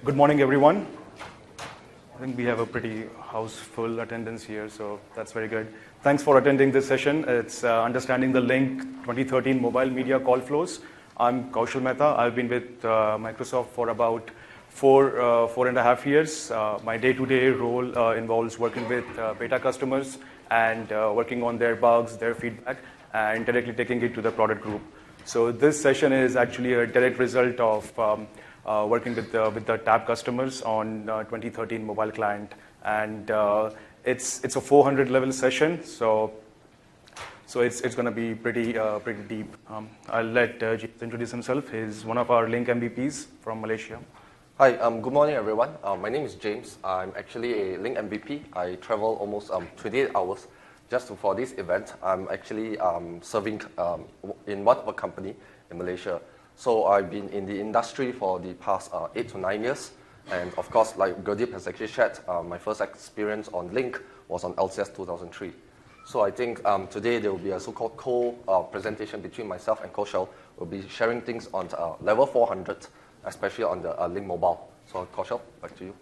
Good morning, everyone. I think we have a pretty house full attendance here, so that's very good. Thanks for attending this session. It's Understanding the Link 2013 Mobile Media Call Flows. I'm Kaushal Mehta. I've been with Microsoft for about four and a half years. My day-to-day role involves working with beta customers and working on their bugs, their feedback, and directly taking it to the product group. So this session is actually a direct result of working with the tab customers on 2013 mobile client, and it's a 400 level session, so it's going to be pretty deep. I'll let James introduce himself. He's one of our Link MVPs from Malaysia. Hi, good morning, everyone. My name is James. I'm actually a Link MVP. I travel almost 28 hours just for this event. I'm actually serving in one of a company in Malaysia. So I've been in the industry for the past 8 to 9 years. And of course, like Gurdeep has actually shared, my first experience on Link was on LCS 2003. So I think today there will be a so-called co-presentation between myself and Kaushal. We'll be sharing things on level 400, especially on the Link Mobile. So Kaushal, back to you.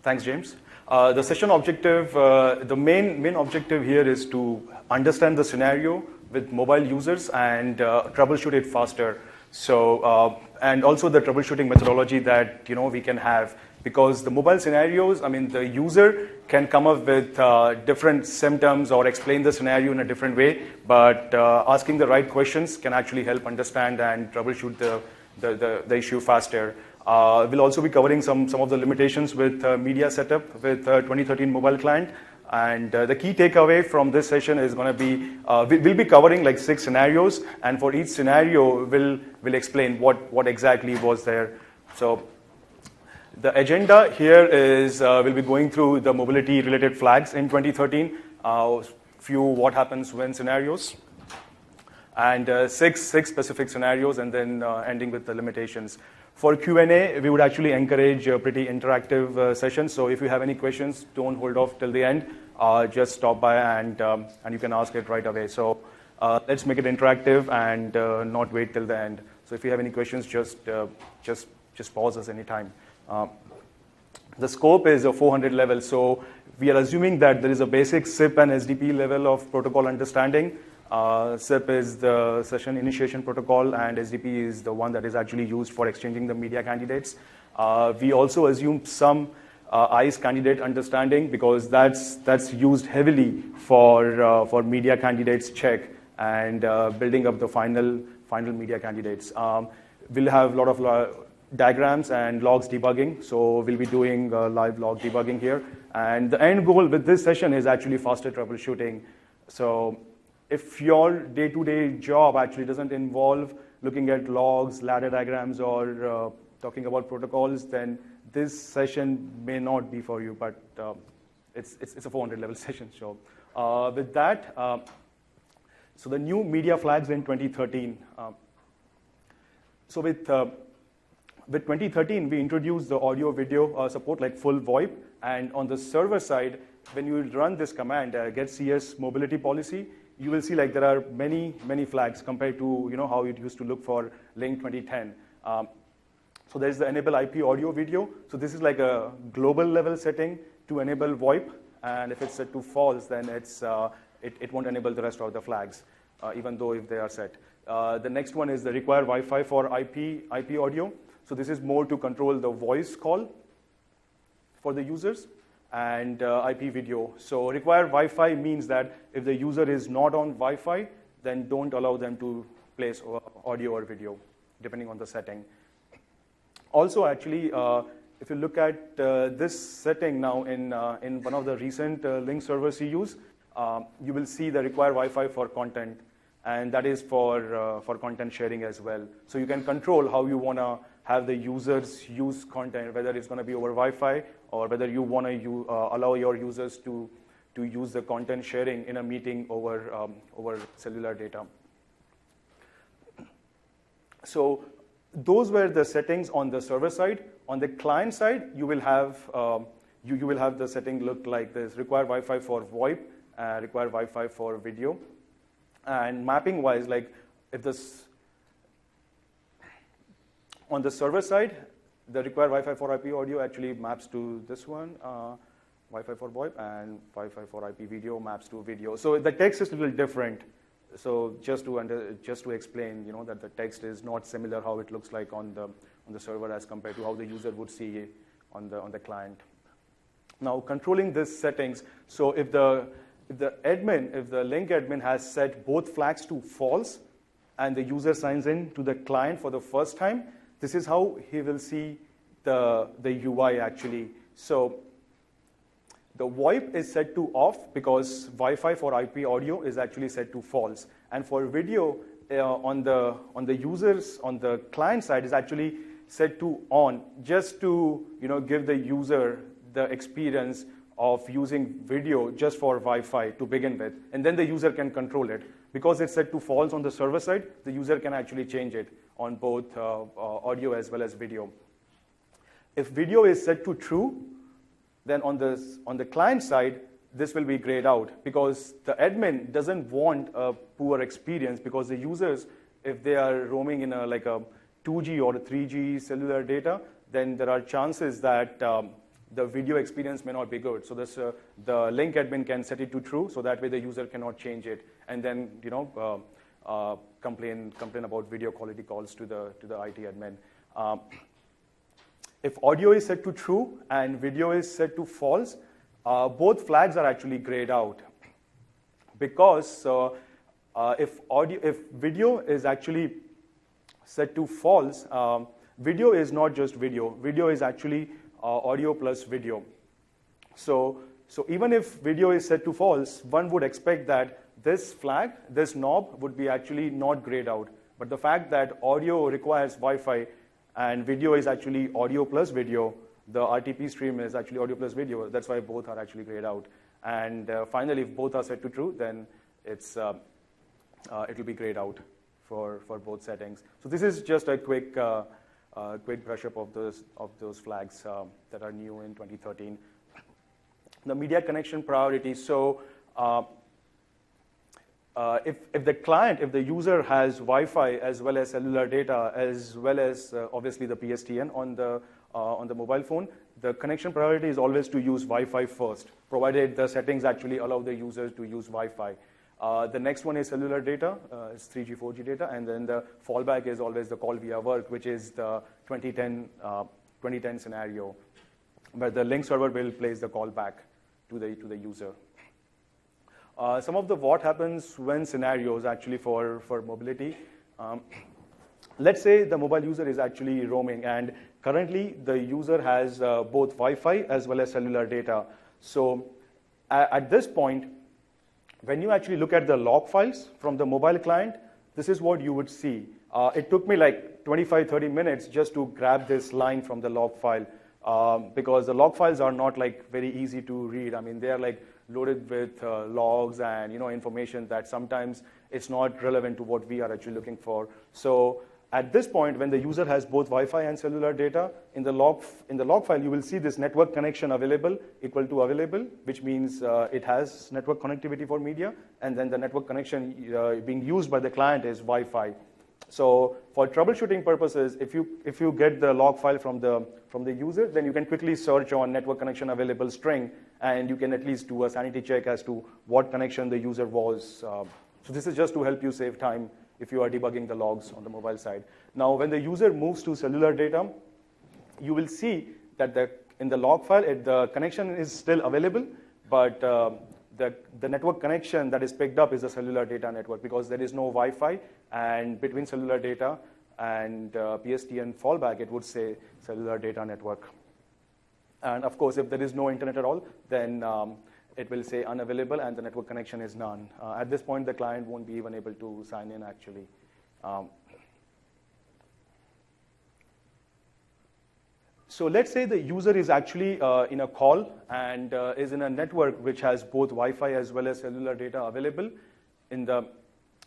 Thanks, James. The session objective, the main objective here is to understand the scenario with mobile users and troubleshoot it faster. So, and also the troubleshooting methodology that we can have, because the mobile scenarios, the user can come up with different symptoms or explain the scenario in a different way, but asking the right questions can actually help understand and troubleshoot the issue faster. We'll also be covering some of the limitations with media setup with 2013 mobile client. And the key takeaway from this session is going to be, we'll be covering like 6 scenarios, and for each scenario, we'll explain what exactly was there. So the agenda here is we'll be going through the mobility-related flags in 2013, few what happens when scenarios, and six specific scenarios, and then ending with the limitations. For Q&A, we would actually encourage a pretty interactive session. So if you have any questions, don't hold off till the end. Just stop by and you can ask it right away. So let's make it interactive and not wait till the end. So if you have any questions, just pause us anytime. The scope is a 400 level. So we are assuming that there is a basic SIP and SDP level of protocol understanding. SIP is the session initiation protocol, and SDP is the one that is actually used for exchanging the media candidates. We also assume some ICE candidate understanding, because that's used heavily for media candidates check and building up the final media candidates. We'll have a lot of diagrams and logs debugging, so we'll be doing live log debugging here. And the end goal with this session is actually faster troubleshooting. So if your day-to-day job actually doesn't involve looking at logs, ladder diagrams, or talking about protocols, then this session may not be for you, but it's a 400 level session. So with that, so the new media flags in 2013. So with 2013, we introduced the audio-video support, like full VoIP, and on the server side, when you run this command, get CS mobility policy, you will see like there are many flags compared to how it used to look for Link 2010. So there's the enable IP audio video. So this is like a global level setting to enable VoIP, and if it's set to false, then it won't enable the rest of the flags, even though if they are set. The next one is the require Wi-Fi for IP audio. So this is more to control the voice call for the users, and IP video. So require Wi-Fi means that if the user is not on Wi-Fi, then don't allow them to place audio or video, depending on the setting. Also, actually, if you look at this setting now in one of the recent Link server CUs, you will see the require Wi-Fi for content, and that is for content sharing as well. So you can control how you want to have the users use content, whether it's going to be over Wi-Fi or whether you want to allow your users to use the content sharing in a meeting over cellular data. So those were the settings on the server side. On the client side, you will have you will have the setting look like this: require Wi-Fi for VoIP, require Wi-Fi for video, and mapping wise, like if this on the server side, the required Wi-Fi for IP audio actually maps to this one, Wi-Fi for VoIP, and Wi-Fi for IP video maps to video. So the text is a little different. So just to explain, that the text is not similar how it looks like on the server as compared to how the user would see it on the client. Now controlling these settings. So if the link admin has set both flags to false, and the user signs in to the client for the first time, this is how he will see the UI actually. So the VoIP is set to off because Wi-Fi for IP audio is actually set to false. And for video, on the users, on the client side is actually set to on, just to give the user the experience of using video just for Wi-Fi to begin with. And then the user can control it. Because it's set to false on the server side, the user can actually change it on both audio as well as video. If video is set to true, then on the client side, this will be grayed out because the admin doesn't want a poor experience because the users, if they are roaming in like a 2G or a 3G cellular data, then there are chances that the video experience may not be good. So the link admin can set it to true, so that way the user cannot change it, and then complain about video quality calls to the IT admin. If audio is set to true and video is set to false, both flags are actually grayed out because if video is actually set to false, video is not just video. Video is actually audio plus video. So even if video is set to false, one would expect that this flag, this knob, would be actually not grayed out. But the fact that audio requires Wi-Fi and video is actually audio plus video, the RTP stream is actually audio plus video, that's why both are actually grayed out. And finally, if both are set to true, then it will be grayed out for both settings. So this is just a quick brush up of those flags that are new in 2013. The media connection priority. So if the user has Wi-Fi as well as cellular data as well as obviously the PSTN on the mobile phone, the connection priority is always to use Wi-Fi first, provided the settings actually allow the user to use Wi-Fi. The next one is cellular data, it's 3G, 4G data, and then the fallback is always the call via work, which is the 2010 scenario, where the link server will place the call back to the user. Some of what happens when scenarios actually for mobility. Let's say the mobile user is actually roaming, and currently the user has both Wi-Fi as well as cellular data. So at this point, when you actually look at the log files from the mobile client, this is what you would see. It took me like 25-30 minutes just to grab this line from the log file because the log files are not like very easy to read. I mean, they are like loaded with logs and information that sometimes it's not relevant to what we are actually looking for. So at this point, when the user has both Wi-Fi and cellular data, in the log file, you will see this network connection available equal to available, which means it has network connectivity for media, and then the network connection being used by the client is Wi-Fi. So for troubleshooting purposes, if you get the log file from the user, then you can quickly search on network connection available string, and you can at least do a sanity check as to what connection the user was. So this is just to help you save time if you are debugging the logs on the mobile side. Now, when the user moves to cellular data, you will see that in the log file, the connection is still available, but the network connection that is picked up is a cellular data network because there is no Wi-Fi, and between cellular data and PSTN fallback, it would say cellular data network. And of course, if there is no internet at all, then it will say unavailable and the network connection is none. At this point, the client won't be even able to sign in actually. So let's say the user is actually in a call and is in a network which has both Wi-Fi as well as cellular data available. In the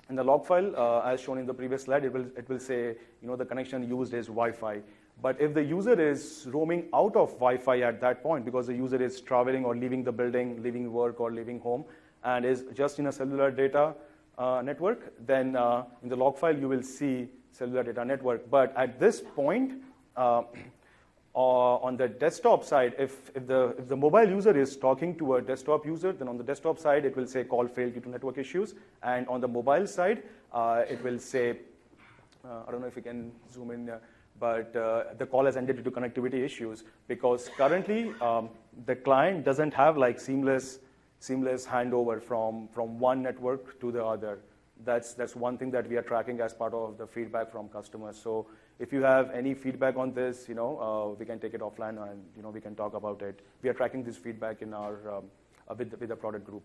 log file, as shown in the previous slide, it will say the connection used is Wi-Fi. But if the user is roaming out of Wi-Fi at that point, because the user is traveling or leaving the building, leaving work or leaving home, and is just in a cellular data network, then in the log file you will see cellular data network. But at this point, On the desktop side, if the mobile user is talking to a desktop user, then on the desktop side, it will say call failed due to network issues. And on the mobile side, it will say, I don't know if you can zoom in, but the call has ended due to connectivity issues, because currently the client doesn't have like seamless handover from one network to the other. That's one thing that we are tracking as part of the feedback from customers. So if you have any feedback on this, we can take it offline and we can talk about it. We are tracking this feedback in our with the product group.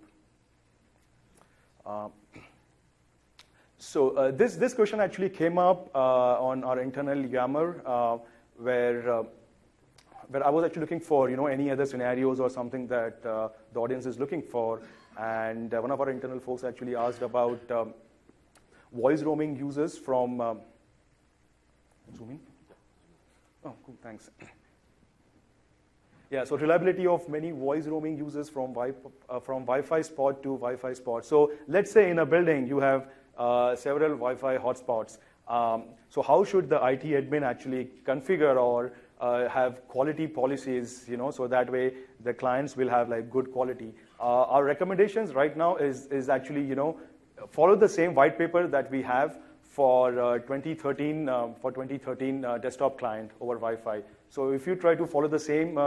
So this question actually came up on our internal Yammer, where I was actually looking for any other scenarios or something that the audience is looking for, and one of our internal folks actually asked about voice roaming users from. Zoom in. Oh, cool, thanks. Yeah, so reliability of many voice roaming users from Wi-Fi spot to Wi-Fi spot. So let's say in a building you have several Wi-Fi hotspots. So how should the IT admin actually configure or have quality policies, so that way the clients will have like good quality. Our recommendations right now is actually, follow the same white paper that we have for 2013 desktop client over Wi-Fi. So if you try to follow the same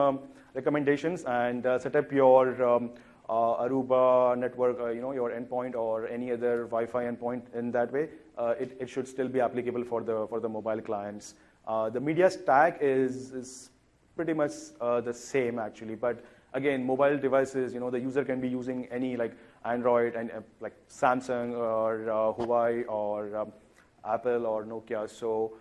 recommendations and set up your Aruba network, your endpoint or any other Wi-Fi endpoint in that way, it should still be applicable for the mobile clients. The media stack is pretty much the same actually, but again, mobile devices, the user can be using any like Android and like Samsung or Huawei or Apple or Nokia. So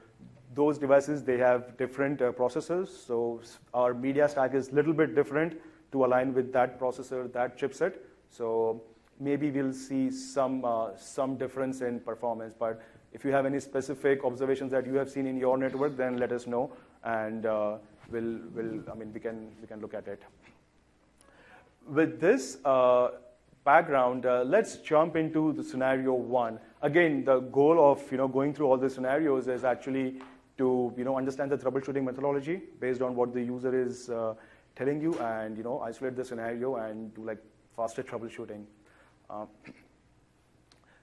those devices, they have different processors. So our media stack is a little bit different to align with that processor, that chipset. So maybe we'll see some difference in performance. But if you have any specific observations that you have seen in your network, then let us know, and we can look at it. With this background, let's jump into the scenario one. Again, the goal of going through all the scenarios is actually to understand the troubleshooting methodology based on what the user is telling you, and isolate the scenario and do like faster troubleshooting.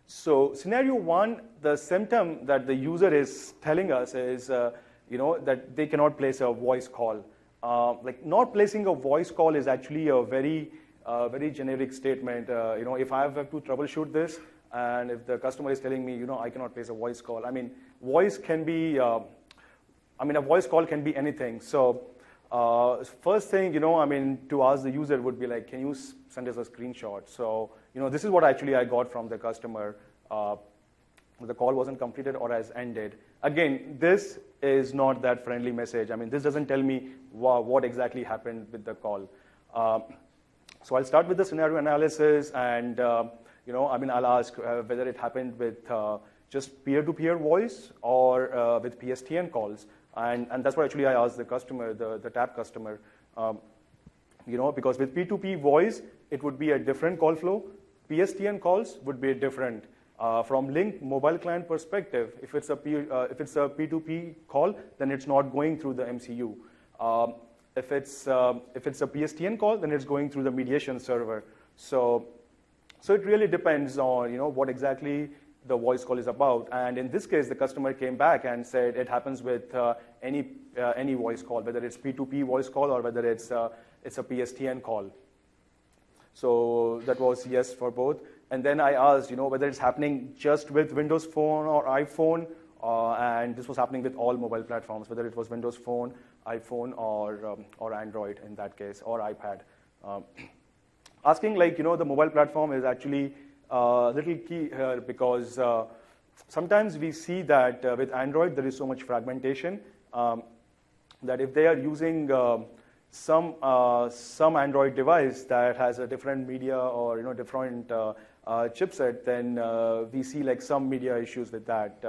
So scenario one, the symptom that the user is telling us is that they cannot place a voice call. Like not placing a voice call is actually a very generic statement. If I have to troubleshoot this, and if the customer is telling me, I cannot place a voice call. I mean, voice can be, a voice call can be anything. So first thing, to ask the user would be like, can you send us a screenshot? So, this is what actually I got from the customer. The call wasn't completed or has ended. Again, this is not that friendly message. This doesn't tell me what exactly happened with the call. So I'll start with the scenario analysis, and I'll ask whether it happened with just peer-to-peer voice or with PSTN calls, and that's what actually I asked the customer, the tap customer, because with P2P voice it would be a different call flow. PSTN calls would be different. From Link mobile client perspective, if it's a P2P call, then it's not going through the MCU. If it's a PSTN call, then it's going through the mediation server. So it really depends on what exactly the voice call is about. And in this case, the customer came back and said it happens with any voice call, whether it's P2P voice call or whether it's a PSTN call. So that was yes for both. And then I asked, whether it's happening just with Windows Phone or iPhone, and this was happening with all mobile platforms, whether it was Windows Phone, iPhone, or Android in that case, or iPad. Asking the mobile platform is actually a little key here, because sometimes we see that with Android there is so much fragmentation that if they are using some Android device that has a different media or different chipset, then we see some media issues with that.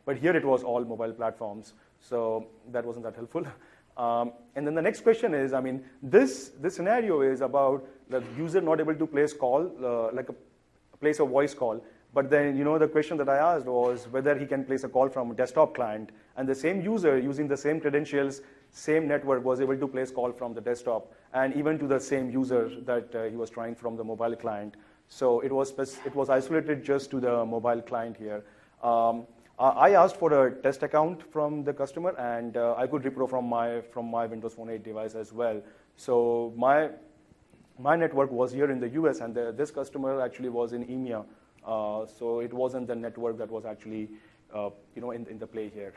But here it was all mobile platforms, so that wasn't that helpful. And then the next question is, this scenario is about the user not able to place call, place a voice call. But then, the question that I asked was whether he can place a call from a desktop client, and the same user using the same credentials same network was able to place call from the desktop and even to the same user that he was trying from the mobile client. So it was isolated just to the mobile client here. I asked for a test account from the customer, and I could repro from my Windows Phone 8 device as well. So my network was here in the US, and this customer actually was in EMEA. So it wasn't the network that was actually in the play here.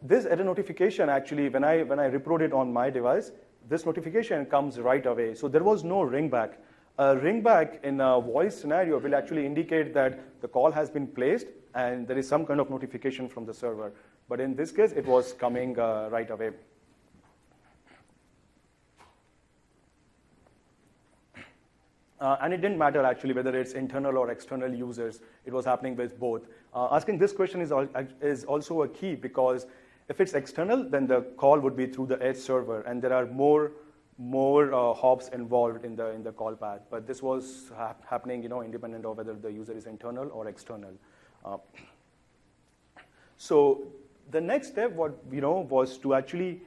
This error notification actually, when I reproed it on my device, this notification comes right away. So there was no ringback. A ringback in a voice scenario will actually indicate that the call has been placed and there is some kind of notification from the server. But in this case, it was coming right away. And it didn't matter actually whether it's internal or external users. It was happening with both. Asking this question is also a key, because if it's external, then the call would be through the edge server, and there are more hops involved in the call path. But this was happening, independent of whether the user is internal or external. So the next step, was to actually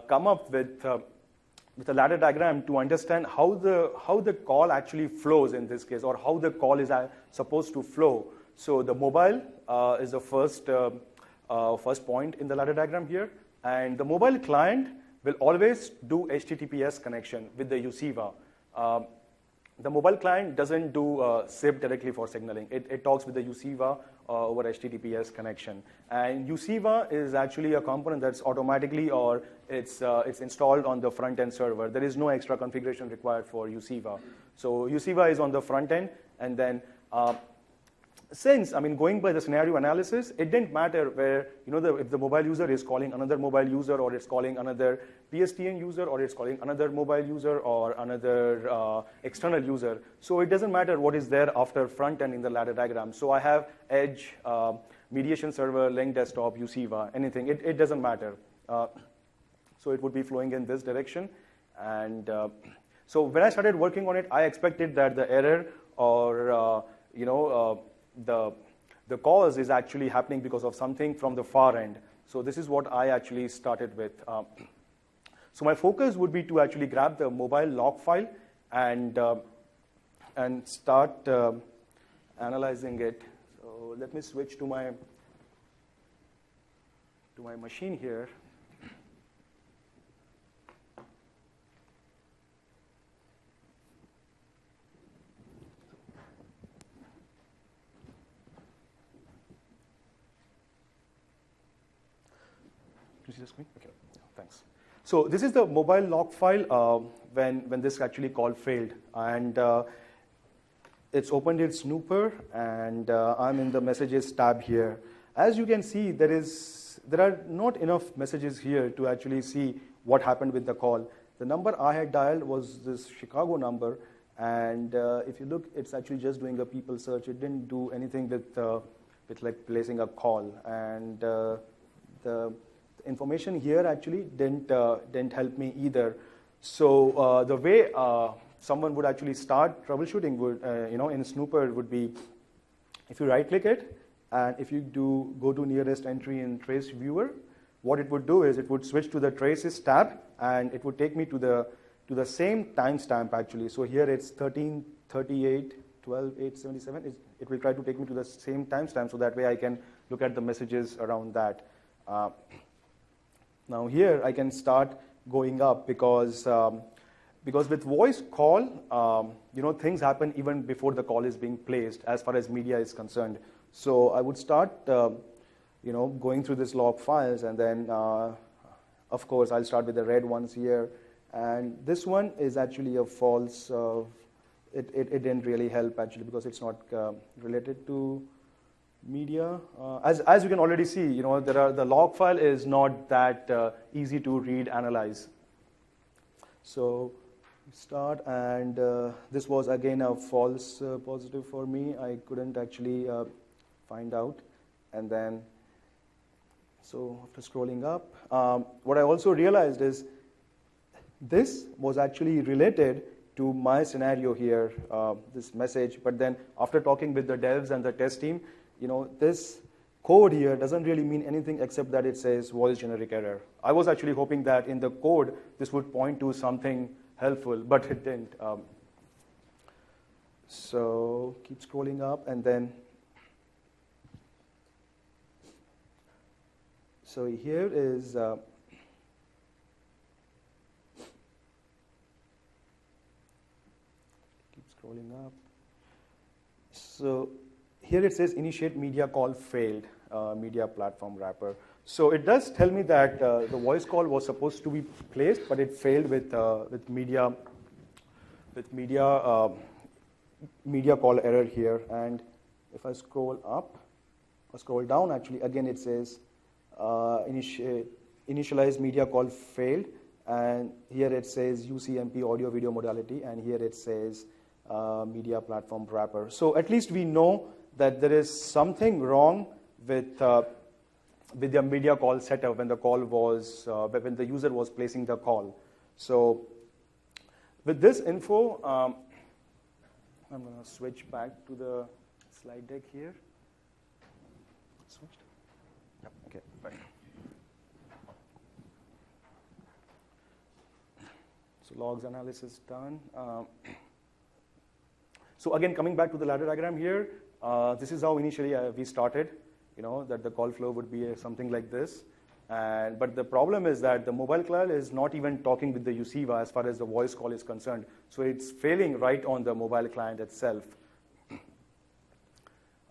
come up with a ladder diagram to understand how the call actually flows in this case, or how the call is supposed to flow. So the mobile is the first point in the ladder diagram here, and the mobile client will always do HTTPS connection with the UCIVA. The mobile client doesn't do SIP directly for signaling. It talks with the UCIVA over HTTPS connection. And UCIVA is actually a component that's automatically, or it's installed on the front-end server. There is no extra configuration required for UCIVA. So UCIVA is on the front end, and then going by the scenario analysis, it didn't matter where, if the mobile user is calling another mobile user, or it's calling another PSTN user, or it's calling another mobile user, or another external user. So it doesn't matter what is there after front end in the ladder diagram. So I have edge, mediation server, link desktop, UCIVA, anything. It doesn't matter. So it would be flowing in this direction. And so when I started working on it, I expected that the error, or the cause is actually happening because of something from the far end. So this is what I actually started with. So my focus would be to actually grab the mobile log file and start analyzing it. So let me switch to my machine here. You see the screen? Okay, thanks. So this is the mobile log file when this actually call failed, and it's opened its snooper, and I'm in the messages tab here. As you can see, there are not enough messages here to actually see what happened with the call. The number I had dialed was this Chicago number, and if you look, it's actually just doing a people search. It didn't do anything with like placing a call, and the information here actually didn't help me either. So the way someone would actually start troubleshooting would, in Snooper would be, if you right-click it, and if you go to nearest entry in Trace Viewer, what it would do is it would switch to the Traces tab, and it would take me to the same timestamp actually. So here it's 13:38:12:877. It will try to take me to the same timestamp, so that way I can look at the messages around that. Now here I can start going up, because with voice call, things happen even before the call is being placed as far as media is concerned. So I would start, going through this log files, and then, of course, I'll start with the red ones here. And this one is actually a false. It didn't really help actually, because it's not related to media. As you can already see, the log file is not that easy to read, analyze. So start, and this was again a false positive for me. I couldn't actually find out. And then, so after scrolling up, what I also realized is this was actually related to my scenario here, this message. But then after talking with the devs and the test team, this code here doesn't really mean anything except that it says voice generic error. I was actually hoping that in the code, this would point to something helpful, but it didn't. So keep scrolling up, and then, so here is, keep scrolling up. So here it says initiate media call failed, media platform wrapper. So it does tell me that the voice call was supposed to be placed, but it failed with media call error here. And if I scroll up or scroll down, actually, again it says initialize media call failed, and here it says UCMP audio video modality, and here it says media platform wrapper. So at least we know that there is something wrong with the media call setup when the call was when the user was placing the call. So with this info, I'm going to switch back to the slide deck here. Switched? Yep. Okay. Fine. So logs analysis done. So again, coming back to the ladder diagram here, this is how initially we started. That the call flow would be something like this. But the problem is that the mobile client is not even talking with the UCIVA as far as the voice call is concerned. So it's failing right on the mobile client itself.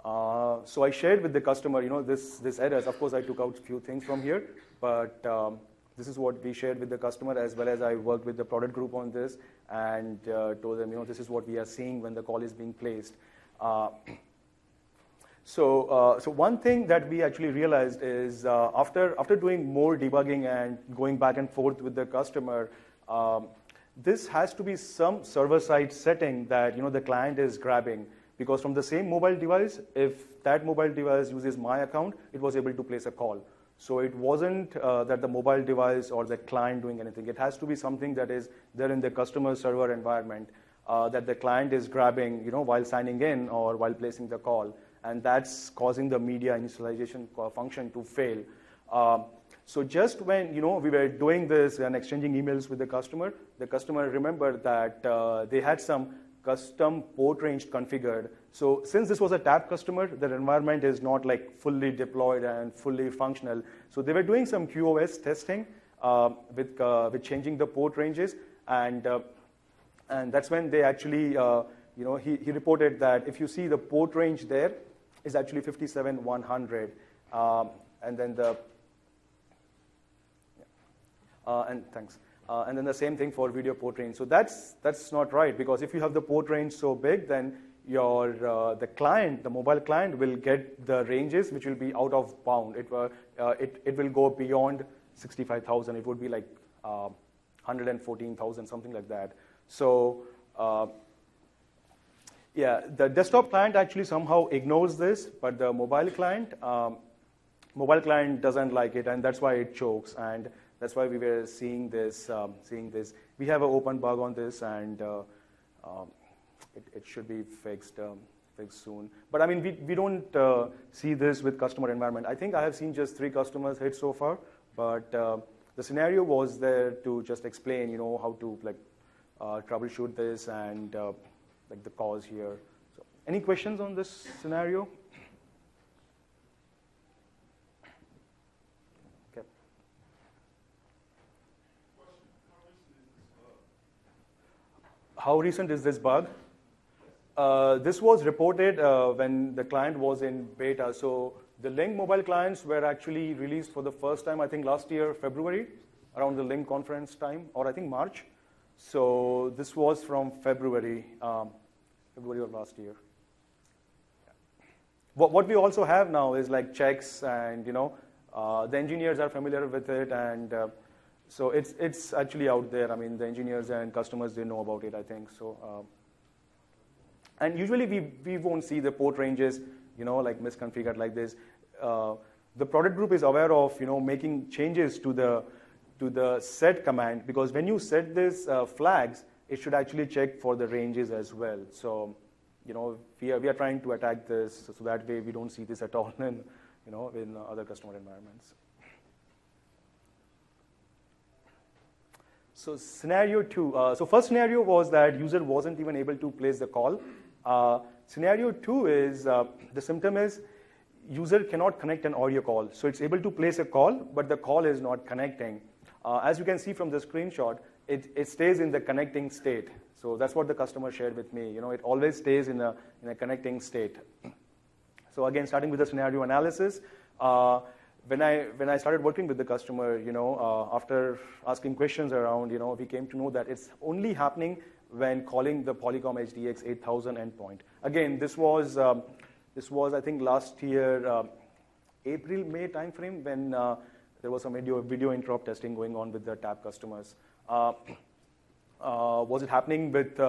So I shared with the customer, this errors. Of course, I took out a few things from here, but this is what we shared with the customer, as well as I worked with the product group on this and told them, this is what we are seeing when the call is being placed. So one thing that we actually realized is after doing more debugging and going back and forth with the customer, this has to be some server-side setting that the client is grabbing, because from the same mobile device, if that mobile device uses my account, it was able to place a call. So it wasn't that the mobile device or the client doing anything. It has to be something that is there in the customer server environment that the client is grabbing, while signing in or while placing the call. And that's causing the media initialization function to fail. So just when we were doing this and exchanging emails with the customer remembered that they had some custom port range configured. So since this was a tab customer, their environment is not like fully deployed and fully functional. So they were doing some QoS testing with changing the port ranges, and that's when they actually he reported that if you see the port range there is actually 57100, and then and then the same thing for video port range. So that's not right, because if you have the port range so big, then your the mobile client will get the ranges which will be out of bound. It will go beyond 65,000. It would be like 114,000, something like that. So yeah, the desktop client actually somehow ignores this, but the mobile client doesn't like it, and that's why it chokes, and that's why we were seeing this. We have an open bug on this, and it should be fixed soon. But I mean, we don't see this with customer environment. I think I have seen just 3 customers hit so far, but the scenario was there to just explain, how to troubleshoot this and the cause here. So, any questions on this scenario? Okay. How recent is this bug? This was reported when the client was in beta. So the Link mobile clients were actually released for the first time, I think last year, February, around the Link conference time, or I think March. So this was from February of last year. What we also have now is like checks, and the engineers are familiar with it, and so it's actually out there. I mean, the engineers and customers, they know about it, I think. So and usually we won't see the port ranges like misconfigured like this. The product group is aware of making changes to the set command, because when you set these flags, it should actually check for the ranges as well. So we are trying to attack this so that way we don't see this at all in other customer environments. So scenario 2. So first scenario was that user wasn't even able to place the call. Scenario 2 is, the symptom is user cannot connect an audio call. So it's able to place a call, but the call is not connecting. As you can see from the screenshot, it stays in the connecting state. So that's what the customer shared with me. It always stays in a connecting state. So again, starting with the scenario analysis, when I started working with the customer, after asking questions around, we came to know that it's only happening when calling the Polycom HDX 8000 endpoint. Again, this was I think last year, April, May timeframe, when there was some video interrupt testing going on with the TAP customers. Was it happening with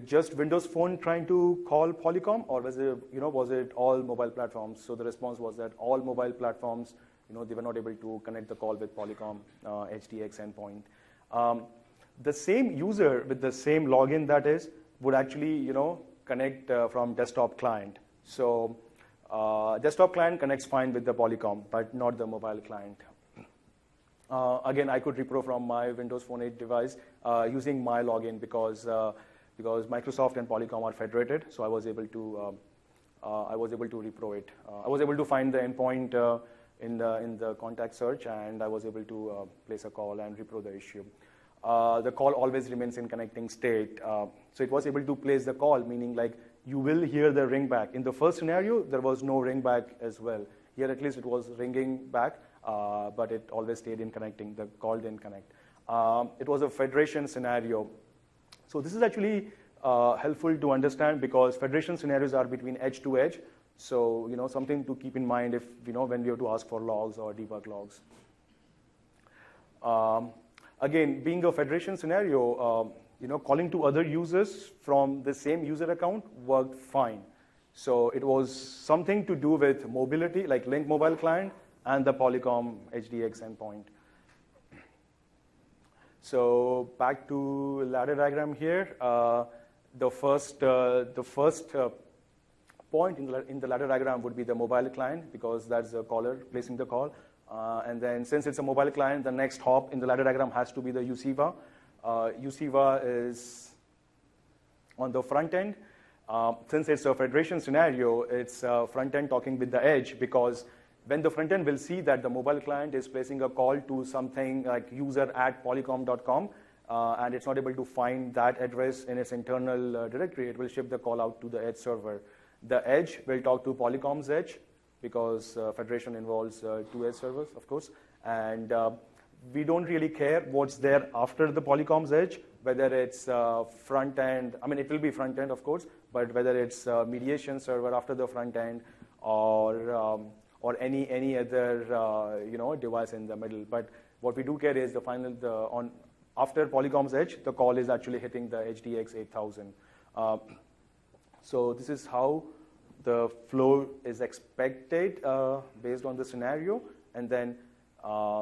just Windows Phone trying to call Polycom, or was it all mobile platforms? So the response was that all mobile platforms, they were not able to connect the call with Polycom HDX endpoint. The same user with the same login, that is, would actually connect from desktop client. So desktop client connects fine with the Polycom, but not the mobile client. Again, I could repro from my Windows Phone 8 device using my login because Microsoft and Polycom are federated. So I was able to repro it. I was able to find the endpoint in the contact search, and I was able to place a call and repro the issue. The call always remains in connecting state. So it was able to place the call, meaning like you will hear the ring back. In the first scenario, there was no ring back as well. Here at least it was ringing back, but it always stayed in connecting. The call didn't connect. It was a federation scenario. So this is actually helpful to understand because federation scenarios are between edge to edge. So something to keep in mind if when we have to ask for logs or debug logs. Again, being a federation scenario, calling to other users from the same user account worked fine. So it was something to do with mobility, like Link Mobile Client and the Polycom HDX endpoint. So back to ladder diagram here. The first point in the ladder diagram would be the mobile client because that's the caller placing the call. And then since it's a mobile client, the next hop in the ladder diagram has to be the UCIVA. UCIVA is on the front end. Since it's a federation scenario, it's front end talking with the edge because when the front end will see that the mobile client is placing a call to something like user@polycom.com and it's not able to find that address in its internal directory, it will ship the call out to the edge server. The edge will talk to Polycom's edge because federation involves two edge servers, of course. And we don't really care what's there after the Polycom's edge, whether it's front end. I mean, it will be front end, of course, but whether it's mediation server after the front end or any other device in the middle. But what we do care is the final after Polycom's edge, the call is actually hitting the HDX 8000. So this is how the flow is expected based on the scenario, and then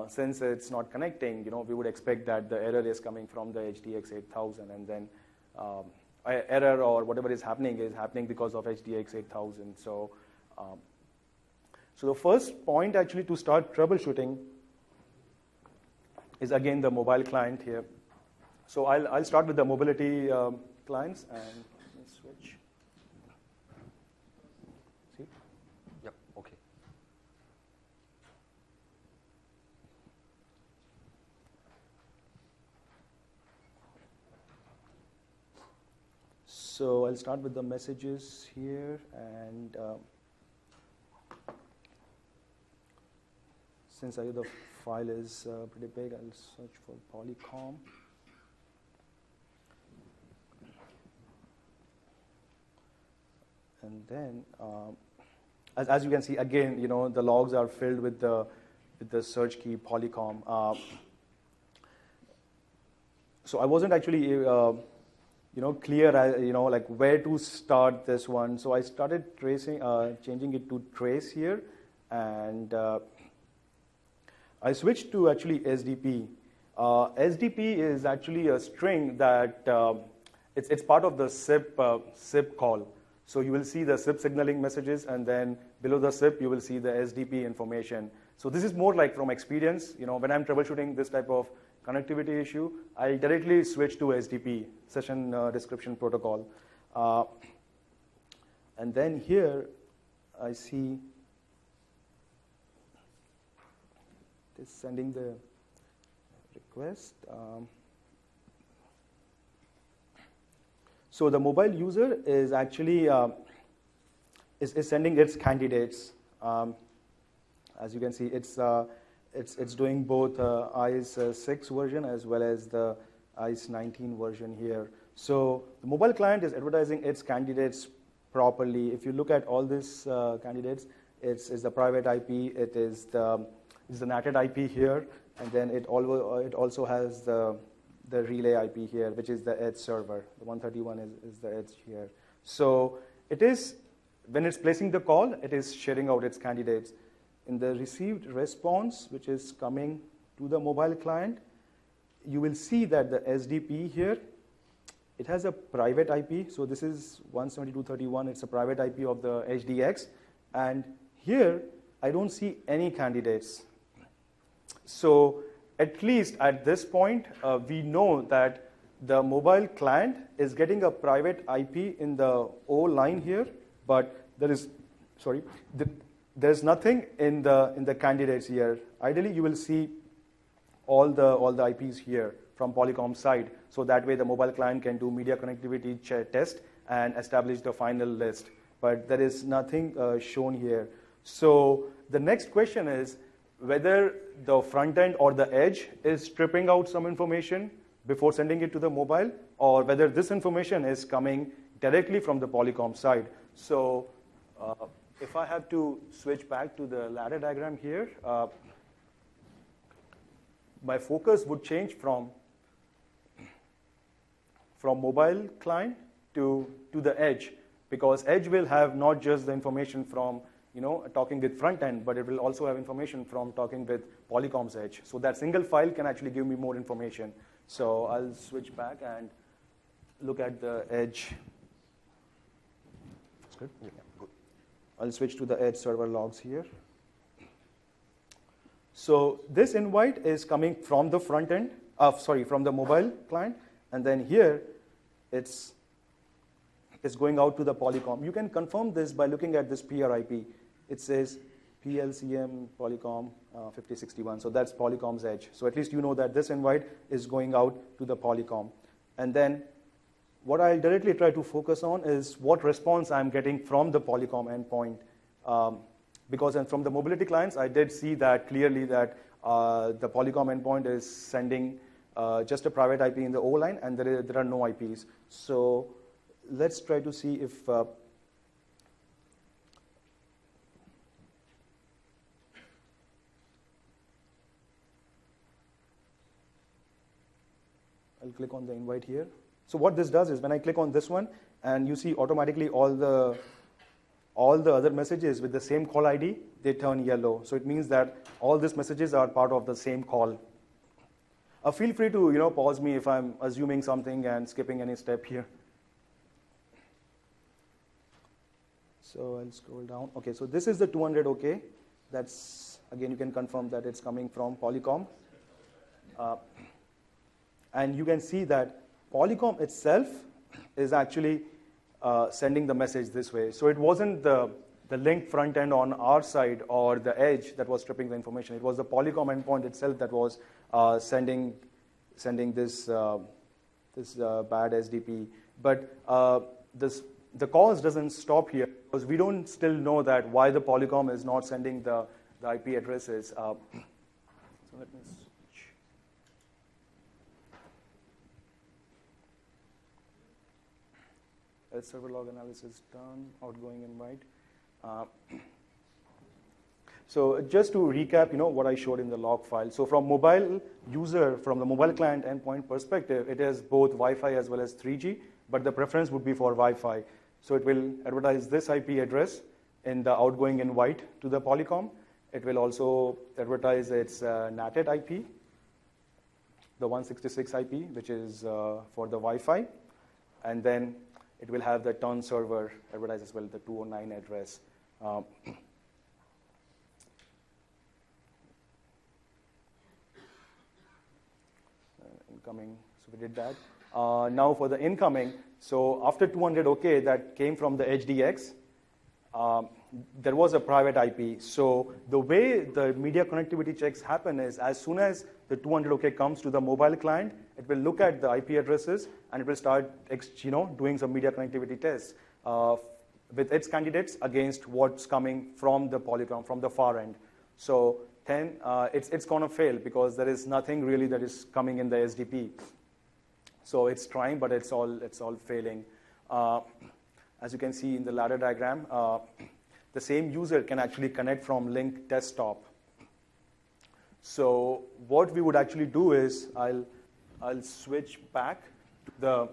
since it's not connecting, we would expect that the error is coming from the HDX 8000, and then error or whatever is happening because of HDX 8000. So the first point actually to start troubleshooting is again the mobile client here. So I'll start with the mobility clients and let me switch. See? Yep. Okay. So I'll start with the messages here, and since the file is pretty big, I'll search for Polycom. And then, as you can see, again, the logs are filled with the search key Polycom. So I wasn't actually, clear, like where to start this one. So I started changing it to trace here, and I switched to actually SDP. SDP is actually a string that it's part of the SIP call. So you will see the SIP signaling messages, and then below the SIP, you will see the SDP information. So this is more like from experience. When I'm troubleshooting this type of connectivity issue, I directly switch to SDP, Session Description Protocol. And then here, I see it is sending the request. So the mobile user is actually is sending its candidates. As you can see, it's doing both ICE 6 version as well as the ICE 19 version here. So the mobile client is advertising its candidates properly. If you look at all these candidates, it's the private IP, it is the NATed IP here, and then it also has the relay IP here, which is the edge server. The 131 is the edge here. So it is, when it's placing the call, it is sharing out its candidates. In the received response, which is coming to the mobile client, you will see that the SDP here, it has a private IP. So this is 172.31. It's a private IP of the HDX. And here, I don't see any candidates. So at least at this point, we know that the mobile client is getting a private IP in the O line here, but there's nothing in the candidates here. Ideally, you will see all the IPs here from Polycom side, so that way the mobile client can do media connectivity test and establish the final list. But there is nothing shown here. So the next question is whether the front end or the edge is stripping out some information before sending it to the mobile, or whether this information is coming directly from the Polycom side. So if I have to switch back to the ladder diagram here, my focus would change from mobile client to the edge, because edge will have not just the information from talking with front end, but it will also have information from talking with Polycom's edge. So that single file can actually give me more information. So I'll switch back and look at the edge. That's good. Yeah, good. I'll switch to the edge server logs here. So this invite is coming from the front end, from the mobile client, and then here it's going out to the Polycom. You can confirm this by looking at this PRIP. It says PLCM Polycom 5061. So that's Polycom's edge. So at least you know that this invite is going out to the Polycom. And then what I'll directly try to focus on is what response I'm getting from the Polycom endpoint. Because from the mobility clients, I did see that clearly that the Polycom endpoint is sending just a private IP in the O line, and there are no IPs. So let's try to see if I'll click on the invite here. So what this does is when I click on this one, and you see automatically all the other messages with the same call ID, they turn yellow. So it means that all these messages are part of the same call. Feel free to pause me if I'm assuming something and skipping any step here. So I'll scroll down. Okay, so this is the 200 OK. That's, again, you can confirm that it's coming from Polycom. And you can see that Polycom itself is actually sending the message this way. So it wasn't the link front end on our side or the edge that was stripping the information. It was the Polycom endpoint itself that was sending this bad SDP. But the cause doesn't stop here, because we don't still know that why the Polycom is not sending the IP addresses. So let me switch. Server log analysis done, outgoing invite. So just to recap, what I showed in the log file. So from mobile user, from the mobile client endpoint perspective, it is both Wi-Fi as well as 3G, but the preference would be for Wi-Fi. So it will advertise this IP address in the outgoing invite to the Polycom. It will also advertise its NATed IP, the 166 IP, which is for the Wi-Fi. And then it will have the turn server advertised as well, the 209 address. Incoming, so we did that. Now for the incoming, so after 200 OK that came from the HDX, there was a private IP. So the way the media connectivity checks happen is as soon as the 200 OK comes to the mobile client, it will look at the IP addresses and it will start doing some media connectivity tests with its candidates against what's coming from the Polycom, from the far end. So then it's going to fail because there is nothing really that is coming in the SDP. So it's trying, but it's all failing. As you can see in the ladder diagram, the same user can actually connect from link desktop. So what we would actually do is I'll switch back to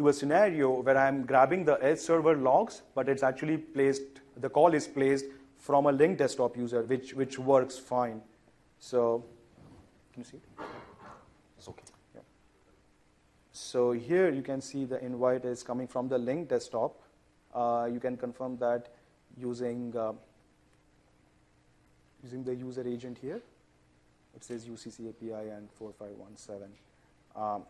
a scenario where I'm grabbing the edge server logs, but it's actually placed, the call is placed from a link desktop user, which works fine. So can you see it? It's okay. Yeah. So here you can see the invite is coming from the link desktop. You can confirm that using the user agent here. It says UCC API and 4517.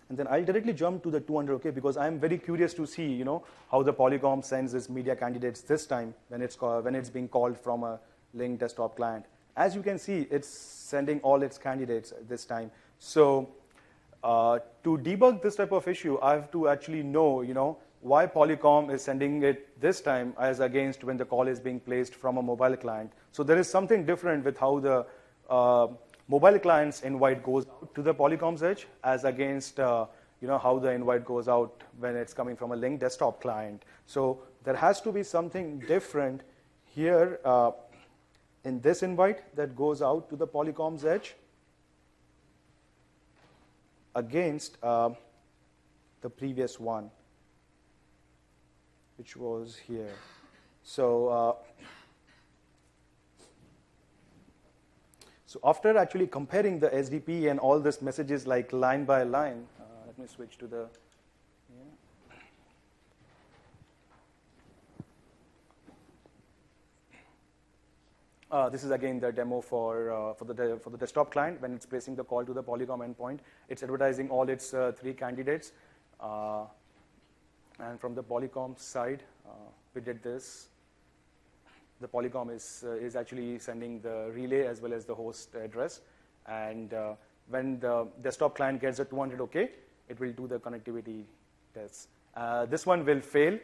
And then I'll directly jump to the 200 OK because I'm very curious to see, how the Polycom sends its media candidates this time when it's being called from a link desktop client. As you can see, it's sending all its candidates this time. So to debug this type of issue, I have to actually know, why Polycom is sending it this time as against when the call is being placed from a mobile client. So there is something different with how the mobile client's invite goes out to the Polycom's edge as against how the invite goes out when it's coming from a link desktop client. So there has to be something different here in this invite that goes out to the Polycom's edge against the previous one, which was here. So after actually comparing the SDP and all these messages like line by line, let me switch to the, this is again the demo for the desktop client when it's placing the call to the Polycom endpoint. It's advertising all its 3 candidates. And from the Polycom side, we did this. The Polycom is actually sending the relay as well as the host address. And when the desktop client gets a 200 OK, it will do the connectivity tests. This one will fail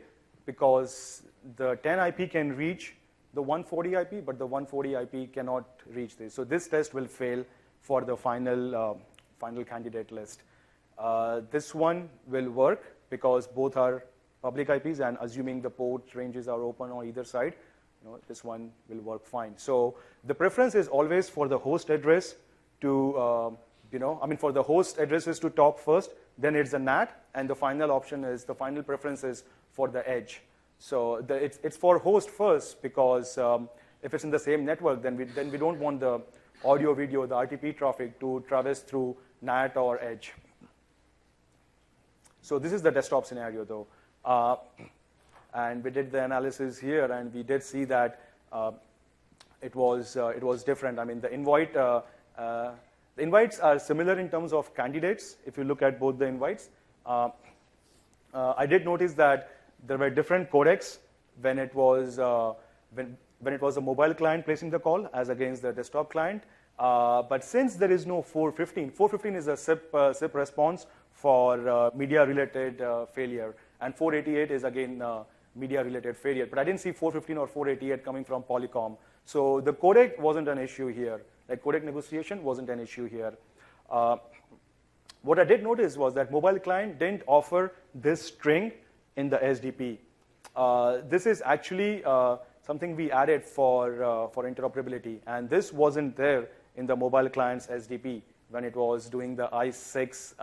because the 10 IP can reach the 140 IP, but the 140 IP cannot reach this. So this test will fail for the final candidate list. This one will work because both are public IPs, and assuming the port ranges are open on either side, this one will work fine. So the preference is always for the host address to, for the host addresses to top first, then it's the NAT, and the final option is, the final preference is for the edge. So it's for host first because if it's in the same network, then we don't want the audio, video, the RTP traffic to traverse through NAT or edge. So this is the desktop scenario though. And we did the analysis here, and we did see that it was different. I mean, the invites are similar in terms of candidates. If you look at both the invites, I did notice that there were different codecs when it was when it was a mobile client placing the call as against the desktop client. But since there is no 415 is a SIP response for media-related failure, and 488 is again media-related failure. But I didn't see 415 or 488 coming from Polycom. So the codec wasn't an issue here. Like codec negotiation wasn't an issue here. What I did notice was that mobile client didn't offer this string in the SDP. This is actually something we added for interoperability, and this wasn't there in the mobile client's SDP when it was doing the I6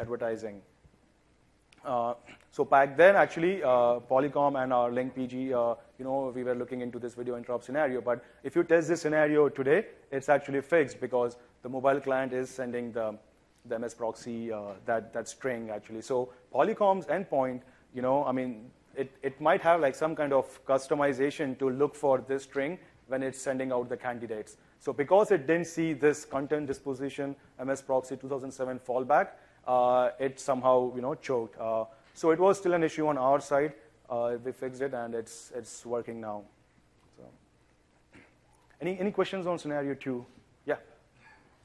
advertising. So back then, actually, Polycom and our link PG, we were looking into this video interrupt scenario. But if you test this scenario today, it's actually fixed because the mobile client is sending the the MS proxy, that string actually. So Polycom's endpoint, I mean, it might have like some kind of customization to look for this string when it's sending out the candidates. So because it didn't see this content disposition MS proxy 2007 fallback, it somehow choked. So it was still an issue on our side. We fixed it, and it's working now. So, any questions on scenario 2? Yeah.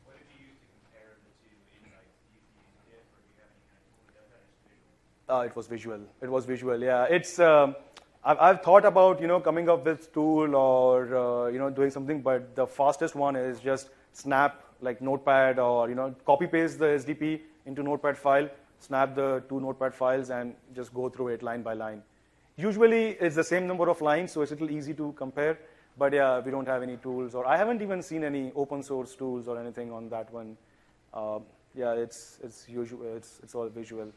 What did you use to compare the two insights? Do you use diff, or do you have any kind of tool that does that, or is it visual? It was visual. It was visual. Yeah. It's. I've thought about coming up with tool or doing something, but the fastest one is just snap like Notepad or copy paste the SDP into Notepad file, snap the two Notepad files, and just go through it line by line. Usually it's the same number of lines, so it's a little easy to compare. But yeah, we don't have any tools, or I haven't even seen any open source tools or anything on that one. Yeah, it's usual. It's all visual.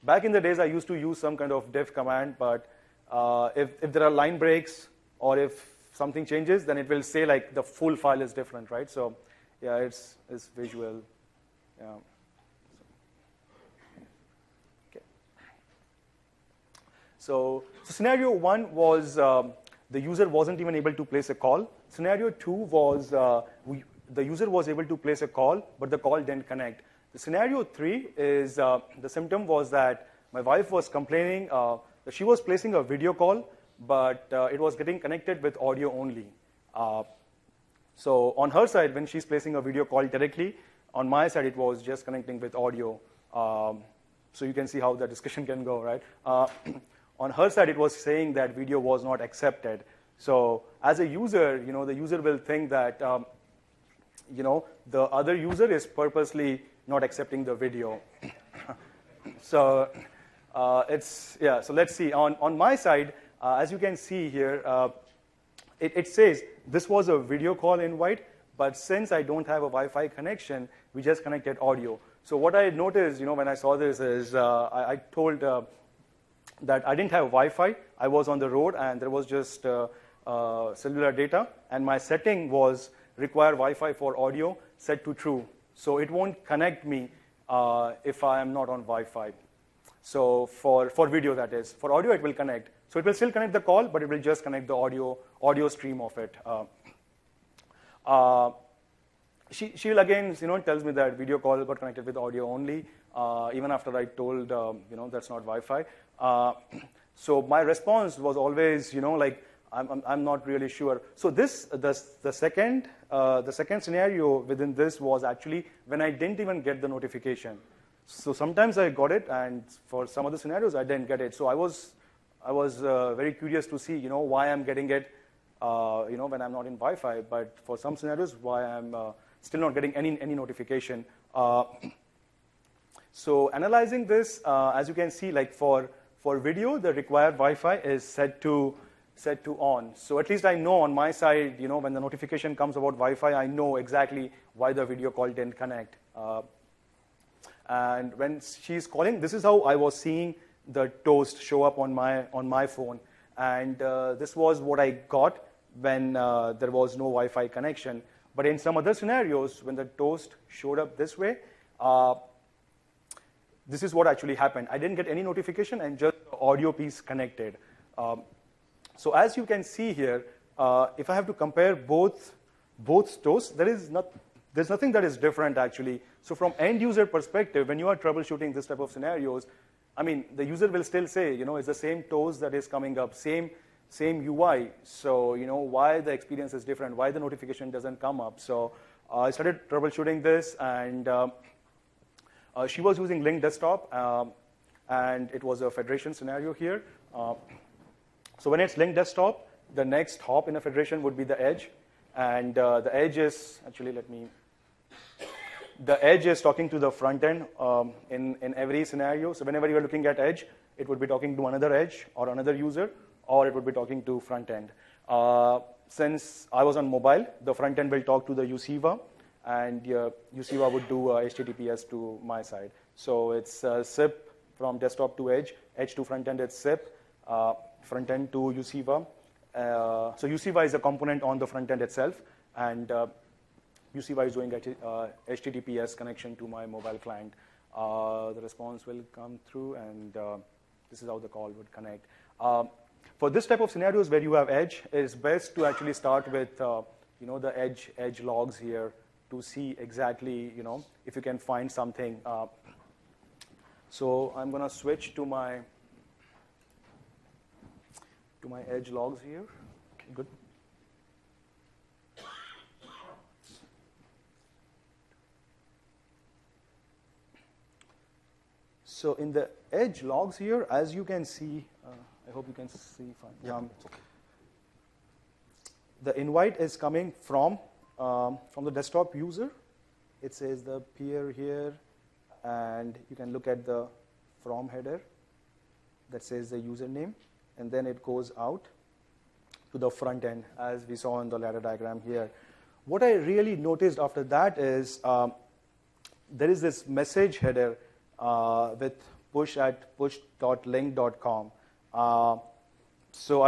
Back in the days, I used to use some kind of diff command, but if there are line breaks or if something changes, then it will say like the full file is different, right? So yeah, it's visual. Yeah. Okay. So scenario 1 was the user wasn't even able to place a call. Scenario 2 was the user was able to place a call, but the call didn't connect. The scenario 3 is the symptom was that my wife was complaining that she was placing a video call, but it was getting connected with audio only. So on her side, when she's placing a video call directly, on my side, it was just connecting with audio. So you can see how the discussion can go, right? On her side, it was saying that video was not accepted. So as a user, the user will think that, the other user is purposely not accepting the video. So so let's see. On my side, as you can see here, it says this was a video call invite, but since I don't have a Wi-Fi connection, we just connected audio. So what I noticed, when I saw this is I told that I didn't have Wi-Fi. I was on the road, and there was just cellular data, and my setting was require Wi-Fi for audio set to true. So it won't connect me if I am not on Wi-Fi. So for video, that is. For audio, it will connect. So it will still connect the call, but it will just connect the audio stream of it. She will again, tells me that video call got connected with audio only, even after I told, that's not Wi-Fi. So my response was always, like, I'm not really sure. So the second scenario within this was actually when I didn't even get the notification. So sometimes I got it, and for some other scenarios I didn't get it. So I was very curious to see, why I'm getting it, when I'm not in Wi-Fi. But for some scenarios, why I'm still not getting any notification. So analyzing this, as you can see, like for video, the required Wi-Fi is set to on. So at least I know on my side, when the notification comes about Wi-Fi, I know exactly why the video call didn't connect. And when she's calling, this is how I was seeing the toast show up on my phone. And this was what I got when there was no Wi-Fi connection. But in some other scenarios, when the toast showed up this way, this is what actually happened. I didn't get any notification, and just the audio piece connected. So as you can see here, if I have to compare both toasts, there's nothing that is different actually. So from end user perspective, when you are troubleshooting this type of scenarios, I mean, the user will still say, it's the same toast that is coming up, same UI. So, why the experience is different, why the notification doesn't come up. So I started troubleshooting this, and she was using Link Desktop, and it was a federation scenario here. So when it's Link Desktop, the next hop in a federation would be the edge. And the edge is, actually, the edge is talking to the front end in every scenario. So whenever you're looking at edge, it would be talking to another edge or another user, or it would be talking to front end. Since I was on mobile, the front end will talk to the UCIVA, and UCIVA would do HTTPS to my side. So it's SIP from desktop to edge to front end, it's SIP, front end to UCIVA. So UCIVA is a component on the front end itself, and UCY is doing HTTPS connection to my mobile client. The response will come through, and this is how the call would connect. For this type of scenarios where you have edge, it's best to actually start with the edge logs here to see exactly if you can find something. So I'm going to switch to my edge logs here. Okay, good. So in the edge logs here, as you can see, I hope you can see fine. Yeah, it's okay. The invite is coming from the desktop user. It says the peer here, and you can look at the from header that says the username, and then it goes out to the front end, as we saw in the ladder diagram here. What I really noticed after that is there is this message header with push@push.link.com. So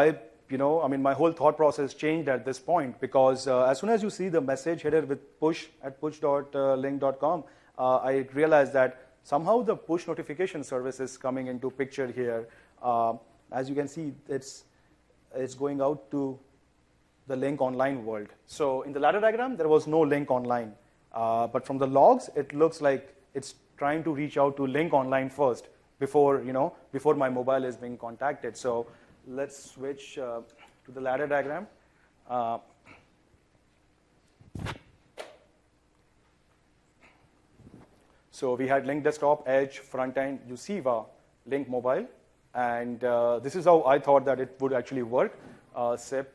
my whole thought process changed at this point, because as soon as you see the message header with push@push.link.com, I realized that somehow the push notification service is coming into picture here. As you can see, it's going out to the link online world. So in the ladder diagram, there was no link online. But from the logs, it looks like it's trying to reach out to link online first before my mobile is being contacted. So let's switch to the ladder diagram. So we had link desktop, edge, front end, UCIVA, link mobile, and this is how I thought that it would actually work. SIP,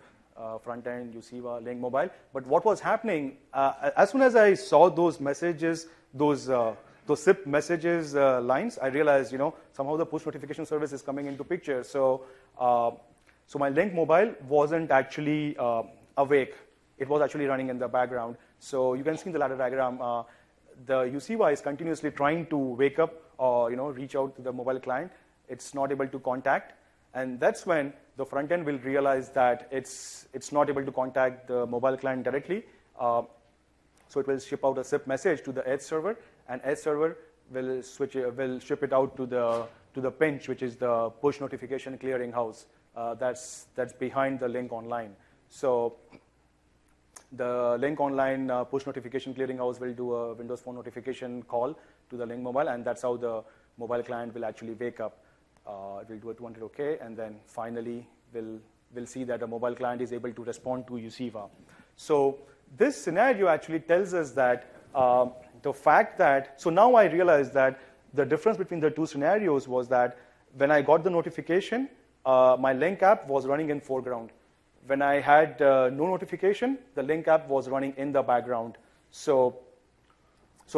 front end, UCIVA, link mobile. But what was happening, as soon as I saw those messages, those SIP messages lines, I realized, somehow the push notification service is coming into picture. So my link mobile wasn't actually awake. It was actually running in the background. So you can see in the ladder diagram, the UCY is continuously trying to wake up or reach out to the mobile client. It's not able to contact, and that's when the front end will realize that it's not able to contact the mobile client directly. So it will ship out a SIP message to the edge server, and edge server will ship it out to the pinch, which is the push notification clearinghouse. That's behind the link online. So the link online push notification clearinghouse will do a Windows Phone notification call to the link mobile, and that's how the mobile client will actually wake up. It will do a 200 OK, and then finally we'll see that the mobile client is able to respond to UCIVA. So this scenario actually tells us that the fact that, so now I realize that the difference between the two scenarios was that when I got the notification, my link app was running in foreground. When I had no notification, the link app was running in the background. So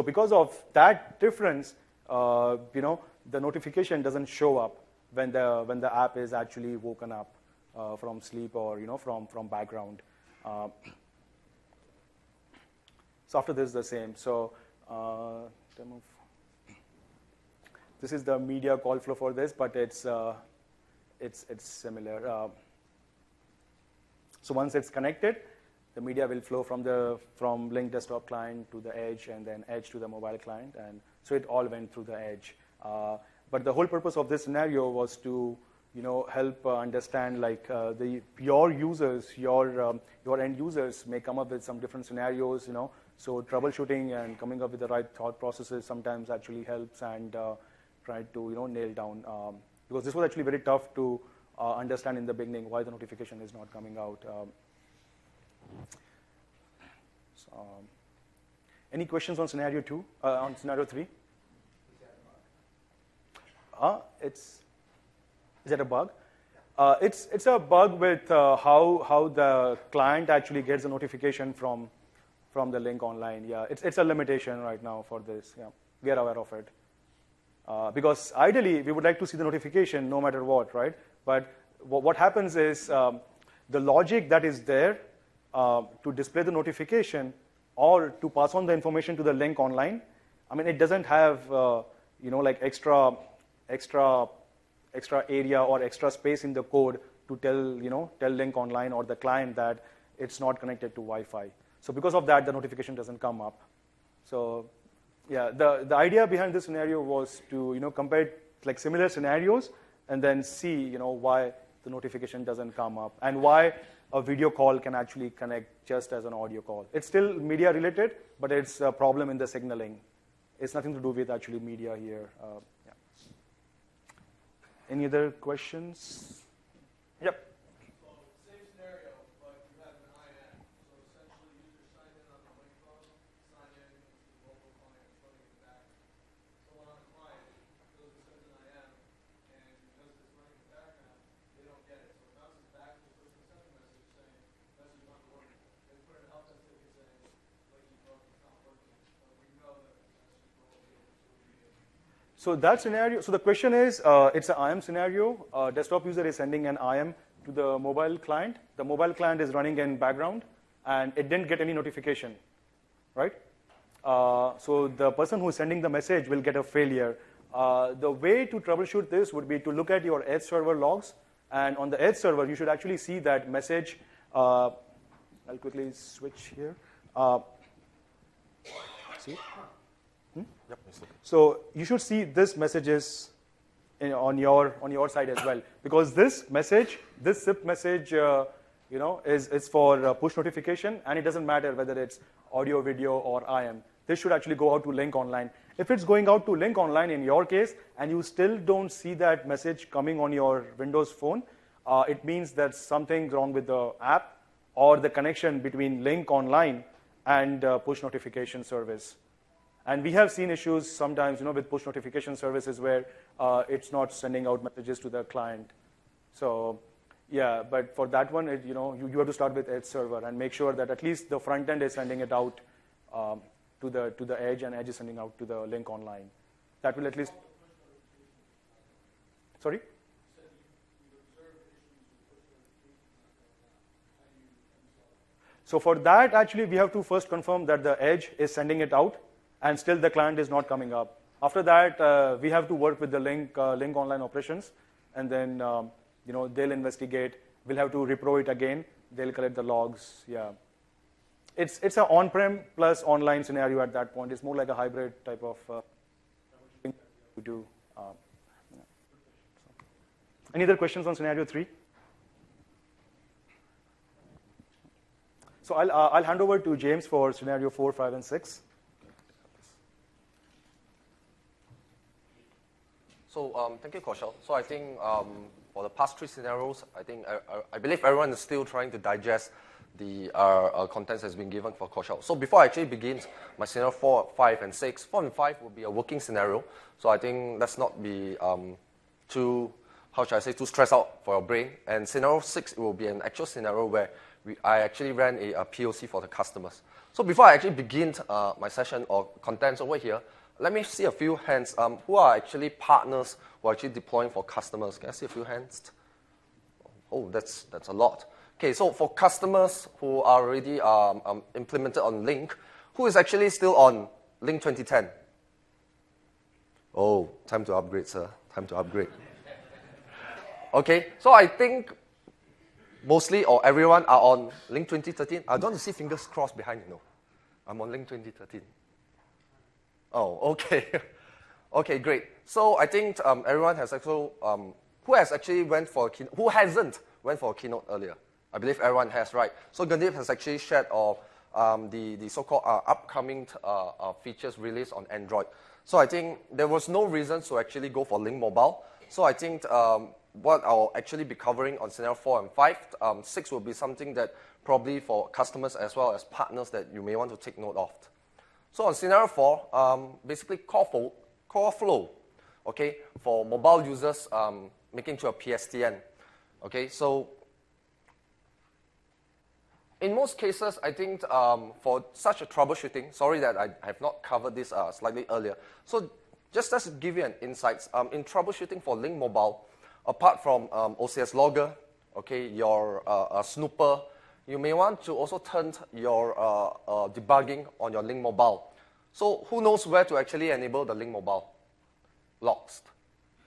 because of that difference, the notification doesn't show up when the app is actually woken up from sleep or from background. So after this, the same. So this is the media call flow for this, but it's similar. So once it's connected, the media will flow from link desktop client to the edge, and then edge to the mobile client, and so it all went through the edge. But the whole purpose of this scenario was to help understand your users, your end users may come up with some different scenarios. So troubleshooting and coming up with the right thought processes sometimes actually helps, and try to nail down, because this was actually very tough to understand in the beginning why the notification is not coming out. Any questions on scenario 2? On scenario 3? Is that a bug? It's a bug with how the client actually gets the notification from the link online. Yeah, it's a limitation right now for this. Yeah, we are aware of it. Because ideally, we would like to see the notification no matter what, right? But what happens is the logic that is there to display the notification or to pass on the information to the link online, it doesn't have extra area or extra space in the code to tell link online or the client that it's not connected to Wi-Fi. So because of that, the notification doesn't come up. So yeah, the idea behind this scenario was to compare like similar scenarios and then see why the notification doesn't come up and why a video call can actually connect just as an audio call. It's still media related, but it's a problem in the signaling. It's nothing to do with actually media here. Yeah. Any other questions? Yep. Same scenario, but you have an IM. So essentially, users sign in on the link phone, sign in into the local client, running it back. Someone on the client goes and sends an IM, and because it's running in the background, they don't get it. So it bounces back to the person who sent the message saying, message not working. They put in a help desk ticket saying, like you broke, it's not working. But we know that the message will be able to read it. So that scenario, so the question is, it's an IM scenario. Desktop user is sending an IM to the mobile client. The mobile client is running in background, and it didn't get any notification, right? So the person who's sending the message will get a failure. The way to troubleshoot this would be to look at your edge server logs, and on the edge server, you should actually see that message. I'll quickly switch here. See? Yep. So you should see this messages on your side as well, because this message, this zip message, is for push notification, and it doesn't matter whether it's audio, video, or IM. This should actually go out to link online. If it's going out to link online in your case, and you still don't see that message coming on your Windows phone, it means there's something wrong with the app or the connection between link online and push notification service. And we have seen issues sometimes, with push notification services where it's not sending out messages to the client. So, yeah, but for that one, you have to start with edge server and make sure that at least the front end is sending it out to the edge, and edge is sending out to the link online. That will at least. Sorry. So for that, actually, we have to first confirm that the edge is sending it out, and still the client is not coming up. After that, we have to work with the link online operations, and then they'll investigate. We'll have to repro it again. They'll collect the logs. Yeah, it's an on-prem plus online scenario at that point. It's more like a hybrid type of thing we do. Yeah. Any other questions on scenario 3? So I'll hand over to James for scenario 4, 5, and 6. So thank you, Kaushal. So I think for the past 3 scenarios, I believe everyone is still trying to digest the contents that's been given for Kaushal. So before I actually begin my scenario 4, 5, and 6, 4 and 5 will be a working scenario. So I think let's not be too stressed out for your brain. And scenario 6 will be an actual scenario where I actually ran a POC for the customers. So before I actually begin my session or contents over here, let me see a few hands who are actually partners who are actually deploying for customers. Can I see a few hands? Oh, that's a lot. Okay, so for customers who are already implemented on Link, who is actually still on Link 2010? Oh, time to upgrade, sir. Time to upgrade. Okay, so I think mostly or everyone are on Link 2013. I don't want to see fingers crossed behind, I'm on Link 2013. Oh, okay. Okay, great. So I think everyone has actually, who hasn't went for a keynote earlier? I believe everyone has, right? So Gandhi has actually shared the so-called upcoming features released on Android. So I think there was no reason to actually go for Link Mobile. So I think what I'll actually be covering on scenario 4 and 5, 6 will be something that probably for customers as well as partners that you may want to take note of. So on scenario 4, basically call flow, okay, for mobile users making to a PSTN. Okay, so in most cases, I think for such a troubleshooting, sorry that I have not covered this slightly earlier. So just to give you an insight, in troubleshooting for Link Mobile, apart from OCS Logger, okay, your snooper, you may want to also turn your debugging on your Link Mobile. So who knows where to actually enable the Link Mobile? Logs.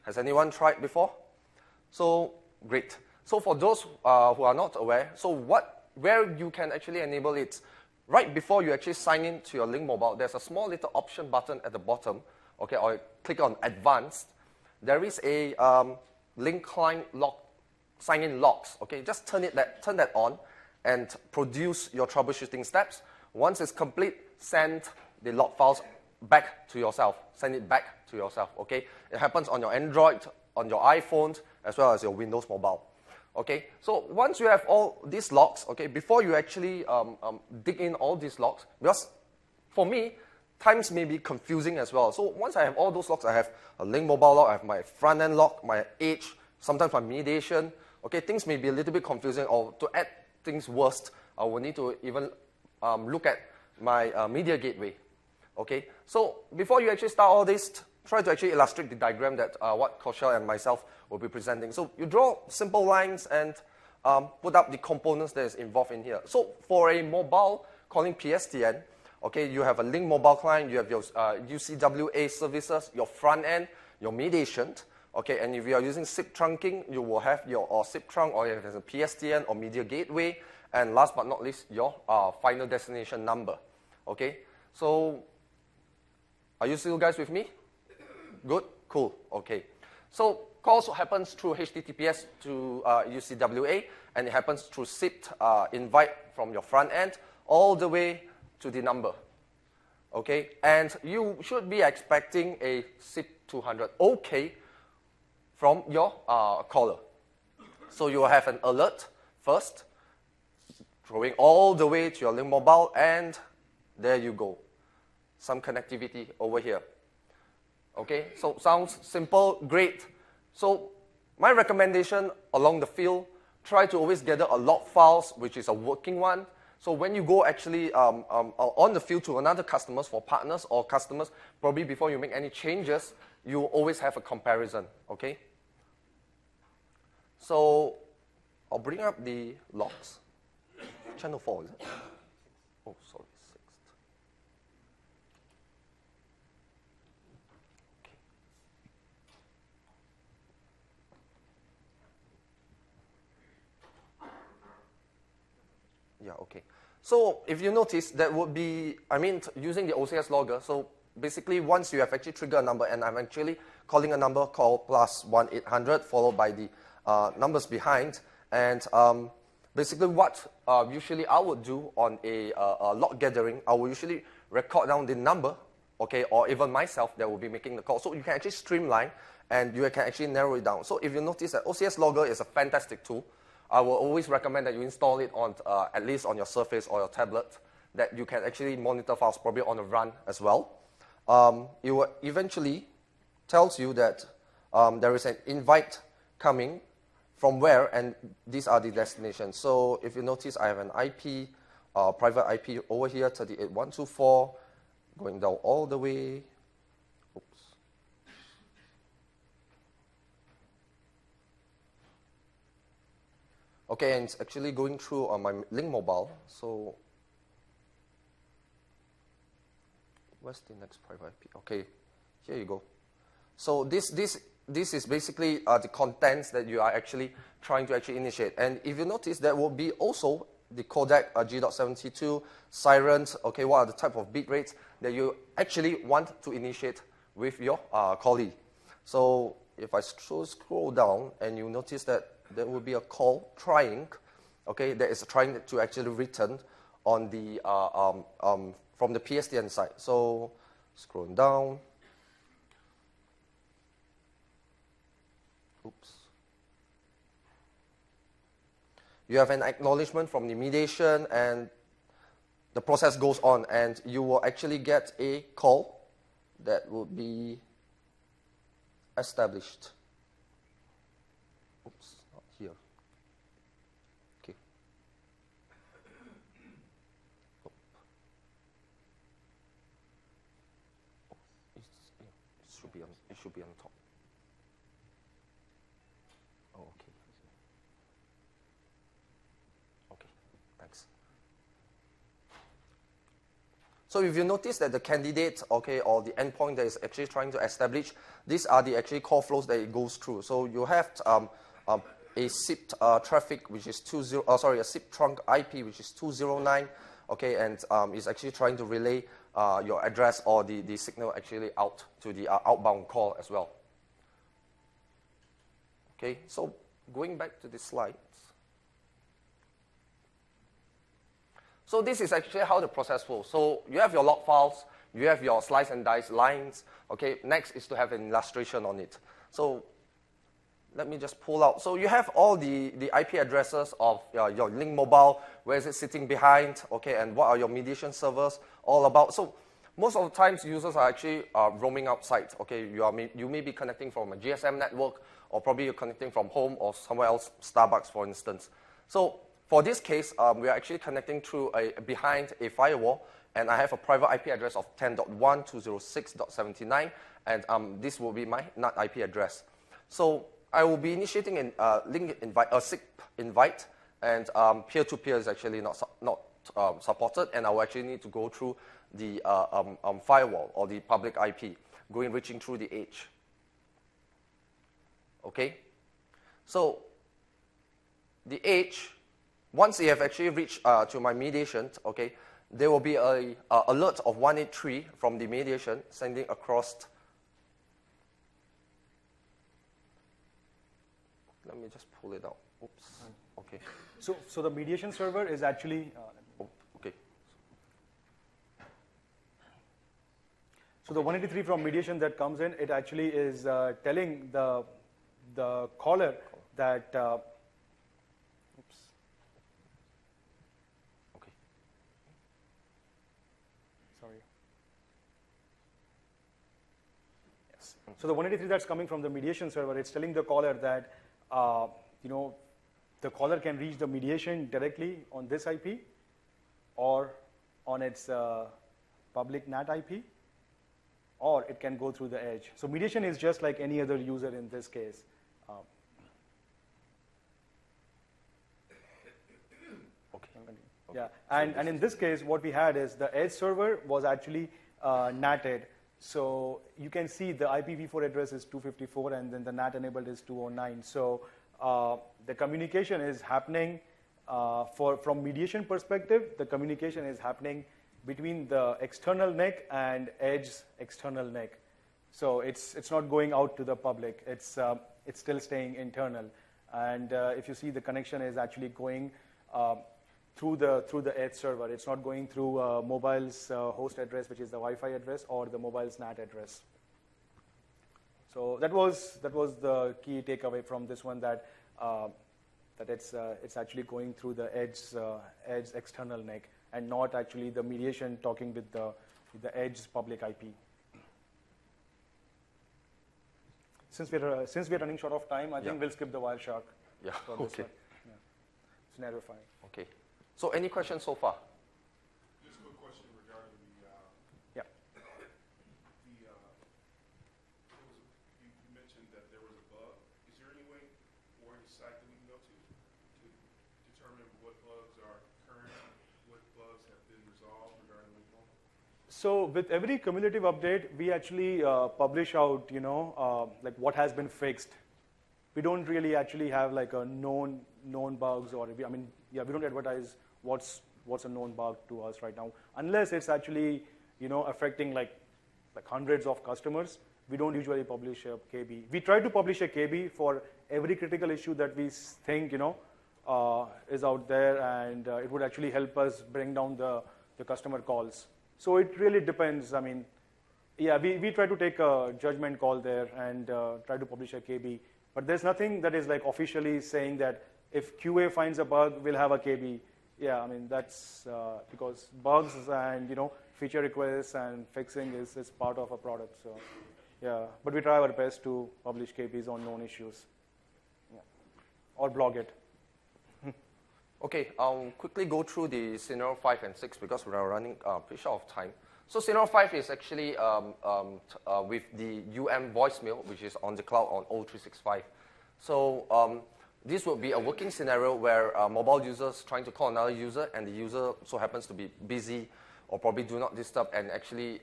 Has anyone tried before? So great. So for those who are not aware, so where you can actually enable it, right before you actually sign in to your Link Mobile, there's a small little option button at the bottom, okay, or click on Advanced. There is a Link Client lock, sign-in logs, okay? Just turn that on and produce your troubleshooting steps. Once it's complete, send the log files back to yourself. Send it back to yourself, okay? It happens on your Android, on your iPhone, as well as your Windows Mobile. Okay, so once you have all these logs, okay, before you actually dig in all these logs, because for me, times may be confusing as well. So once I have all those logs, I have a Link Mobile log, I have my front-end log, my age, sometimes my mediation. Okay, things may be a little bit confusing, or to add things worst, I will need to even look at my media gateway. Okay, so before you actually start all this, try to actually illustrate the diagram that what Kaushal and myself will be presenting. So you draw simple lines and put up the components that is involved in here. So for a mobile calling PSTN, okay, you have a Link Mobile client, you have your UCWA services, your front end, your mediation, okay, and if you are using SIP trunking, you will have your SIP trunk, or you have a PSTN or media gateway, and last but not least, your final destination number, okay. So are you still guys with me? Good? Cool. Okay. So calls happens through HTTPS to UCWA, and it happens through SIP invite from your front end all the way to the number. Okay? And you should be expecting a SIP 200 OK from your caller. So you will have an alert first, throwing all the way to your Link Mobile, and there you go. Some connectivity over here. Okay, so sounds simple, great. So my recommendation along the field, try to always gather a log files, which is a working one. So when you go actually on the field to another customers, for partners or customers, probably before you make any changes, you always have a comparison, okay? So I'll bring up the logs. Channel 4, is it? Oh, sorry, 6th. Yeah, okay. So if you notice, that would be, using the OCS logger. So basically, once you have actually triggered a number, and I'm actually calling a number called +1-800, followed by the numbers behind. And basically, what usually I would do on a log gathering, I will usually record down the number, okay, or even myself that will be making the call. So you can actually streamline, and you can actually narrow it down. So if you notice that OCS logger is a fantastic tool, I will always recommend that you install it on at least on your Surface or your tablet, that you can actually monitor files probably on a run as well. It will eventually tells you that there is an invite coming from where, and these are the destinations. So if you notice, I have an IP, private IP over here, 38.124, going down all the way. Oops. Okay, and it's actually going through on my Link Mobile. So where's the next private IP? Okay, here you go. So this is basically the contents that you are actually trying to actually initiate. And if you notice, there will be also the codec G.72, sirens, okay, what are the type of bit rates that you actually want to initiate with your callee. So if I scroll down, and you notice that there will be a call trying, okay, that is trying to actually return on the from the PSTN side. So scrolling down. Oops. You have an acknowledgement from the mediation, and the process goes on, and you will actually get a call that will be established. Oops, not here. Okay. Oh. It should be on top. Oh, okay. Okay, thanks. So if you notice that the candidate, okay, or the endpoint that is actually trying to establish, these are the actually call flows that it goes through. So you have a SIP traffic, which is a SIP trunk IP, which is 209, okay, and it's actually trying to relay your address or the signal actually out to the outbound call as well. Okay, so going back to the slides. So this is actually how the process flows. So you have your log files, you have your slice and dice lines. Okay, next is to have an illustration on it. So let me just pull out. So you have all the IP addresses of your Link Mobile, where is it sitting behind, okay, and what are your mediation servers all about. So most of the times users are actually roaming outside. Okay, you may be connecting from a GSM network, or probably you're connecting from home or somewhere else, Starbucks for instance. So for this case, we are actually connecting through behind a firewall, and I have a private IP address of 10.1.206.79, and this will be my NAT IP address. So I will be initiating a link invite, a SIP invite, and peer-to-peer is actually not supported, and I will actually need to go through the firewall or the public IP, reaching through the edge. Okay, so the edge, once you have actually reached to my mediation, okay, there will be a alert of 183 from the mediation sending across. Let me just pull it out. Oops. Okay. So the mediation server is actually. Okay. So the 183 from mediation that comes in, it actually is telling the caller that. Oops. Okay. Sorry. Yes. So the 183 that's coming from the mediation server, it's telling the caller that the caller can reach the mediation directly on this IP or on its public NAT IP, or it can go through the edge. So mediation is just like any other user in this case. Okay. Yeah, and in this case, what we had is the edge server was actually NATed. So you can see the IPv4 address is 254, and then the NAT enabled is 209. So the communication is happening from mediation perspective. The communication is happening between the external NIC and edge external NIC. So it's not going out to the public. It's still staying internal. And if you see, the connection is actually going through the edge server. It's not going through mobile's host address, which is the Wi-Fi address, or the mobile's NAT address. So that was the key takeaway from this one, that it's actually going through the edge external NIC, and not actually the mediation talking with the edge public IP. Since we're running short of time, I think we'll skip the Wireshark. Yeah. For this Okay. one. Yeah. Scenario 5. Okay. So any questions so far? Just a quick question regarding Yeah. you mentioned that there was a bug. Is there any way or any site that we can go to determine what bugs are current, what bugs have been resolved regarding Link Mobile? So with every cumulative update, we actually publish out, like what has been fixed. We don't really actually have like a known bugs, or we don't advertise what's a known bug to us right now, unless it's actually affecting like hundreds of customers. We don't usually publish a KB. We try to publish a KB for every critical issue that we think is out there, and it would actually help us bring down the customer calls. So it really depends. I mean, yeah, we try to take a judgment call there and try to publish a KB. But there's nothing that is like officially saying that if QA finds a bug, we'll have a KB. Yeah, I mean, that's because bugs and feature requests and fixing is part of a product. So yeah, but we try our best to publish KBs on known issues. Yeah. Or blog it. Okay, I'll quickly go through the scenario 5 and 6 because we are running pretty short of time. So scenario 5 is actually with the voicemail, which is on the cloud on O365. So this will be a working scenario where mobile users trying to call another user, and the user so happens to be busy or probably do not disturb, and actually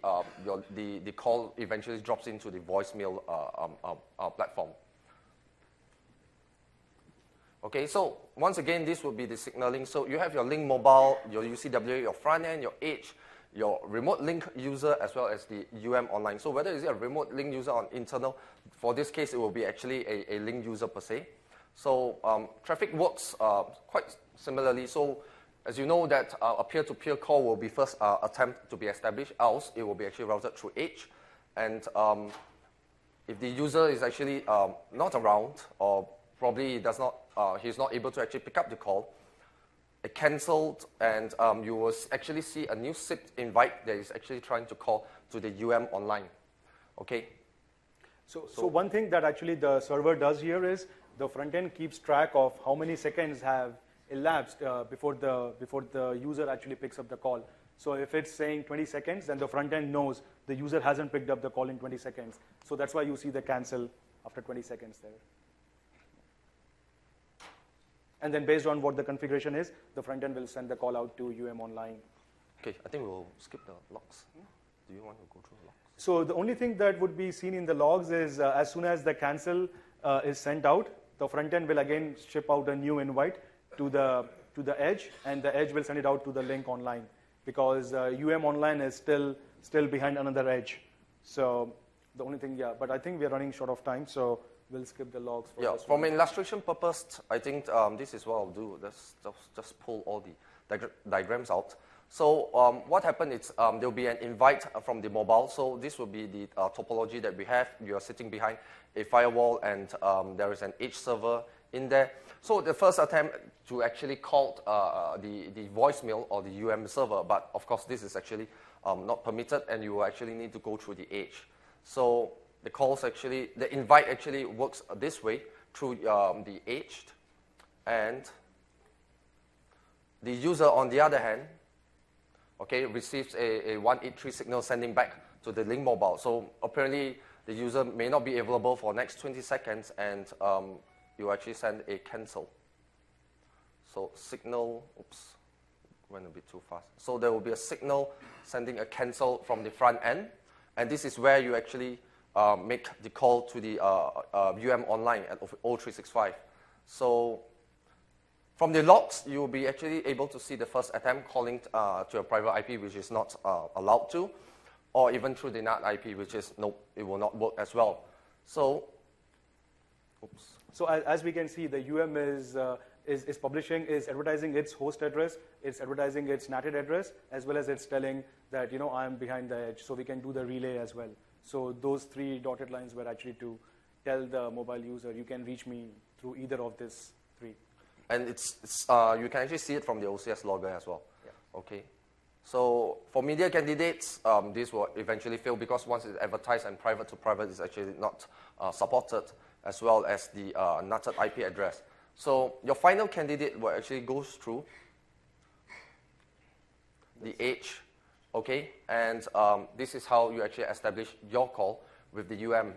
the call eventually drops into the voicemail platform. Okay, so once again, this will be the signaling. So you have your link mobile, your UCWA, your front end, your edge, your remote link user, as well as the online. So whether is it a remote link user or internal, for this case, it will be actually a link user per se. So traffic works quite similarly. So as you know that a peer-to-peer call will be first attempt to be established, else it will be actually routed through edge. And if the user is actually not around, or probably he's not able to actually pick up the call, it cancelled, and you will actually see a new SIP invite that is actually trying to call to the online. Okay. So one thing that actually the server does here is the front end keeps track of how many seconds have elapsed before the user actually picks up the call. So if it's saying 20 seconds, then the front end knows the user hasn't picked up the call in 20 seconds. So that's why you see the cancel after 20 seconds there. And then based on what the configuration is, the front end will send the call out to online. Okay, I think we'll skip the logs. Do you want to go through the logs? So the only thing that would be seen in the logs is as soon as the cancel is sent out, the front end will again ship out a new invite to the edge, and the edge will send it out to the link online, because online is still behind another edge. So the only thing, but I think we are running short of time, so we'll skip the logs. For this from one. an illustration purpose, I think this is what I'll do. Let's just pull all the diagrams out. So what happened is there will be an invite from the mobile. So this will be the topology that we have. You are sitting behind a firewall, and there is an edge server in there. So the first attempt to actually call the voicemail or the server, but of course this is actually not permitted, and you will actually need to go through the edge. So the invite actually works this way through the edge, and the user on the other hand, receives a 183 signal sending back to the link mobile. So apparently the user may not be available for next 20 seconds, and you actually send a cancel. So signal, went a bit too fast. So there will be a signal sending a cancel from the front end, and this is where you actually make the call to the online at 0365. So from the logs, you will be actually able to see the first attempt calling to a private IP, which is not allowed to, or even through the NAT IP, which is nope, it will not work as well. So, So as we can see, the is publishing, is advertising its host address, it's advertising its NATed address, as well as it's telling that I'm behind the edge. So we can do the relay as well. So those three dotted lines were actually to tell the mobile user, you can reach me through either of these three. And you can actually see it from the OCS logger as well. Yeah. Okay. So for media candidates, this will eventually fail, because once it's advertised and private to private is actually not supported, as well as the NATed IP address. So your final candidate will actually go through the edge, okay? And this is how you actually establish your call with the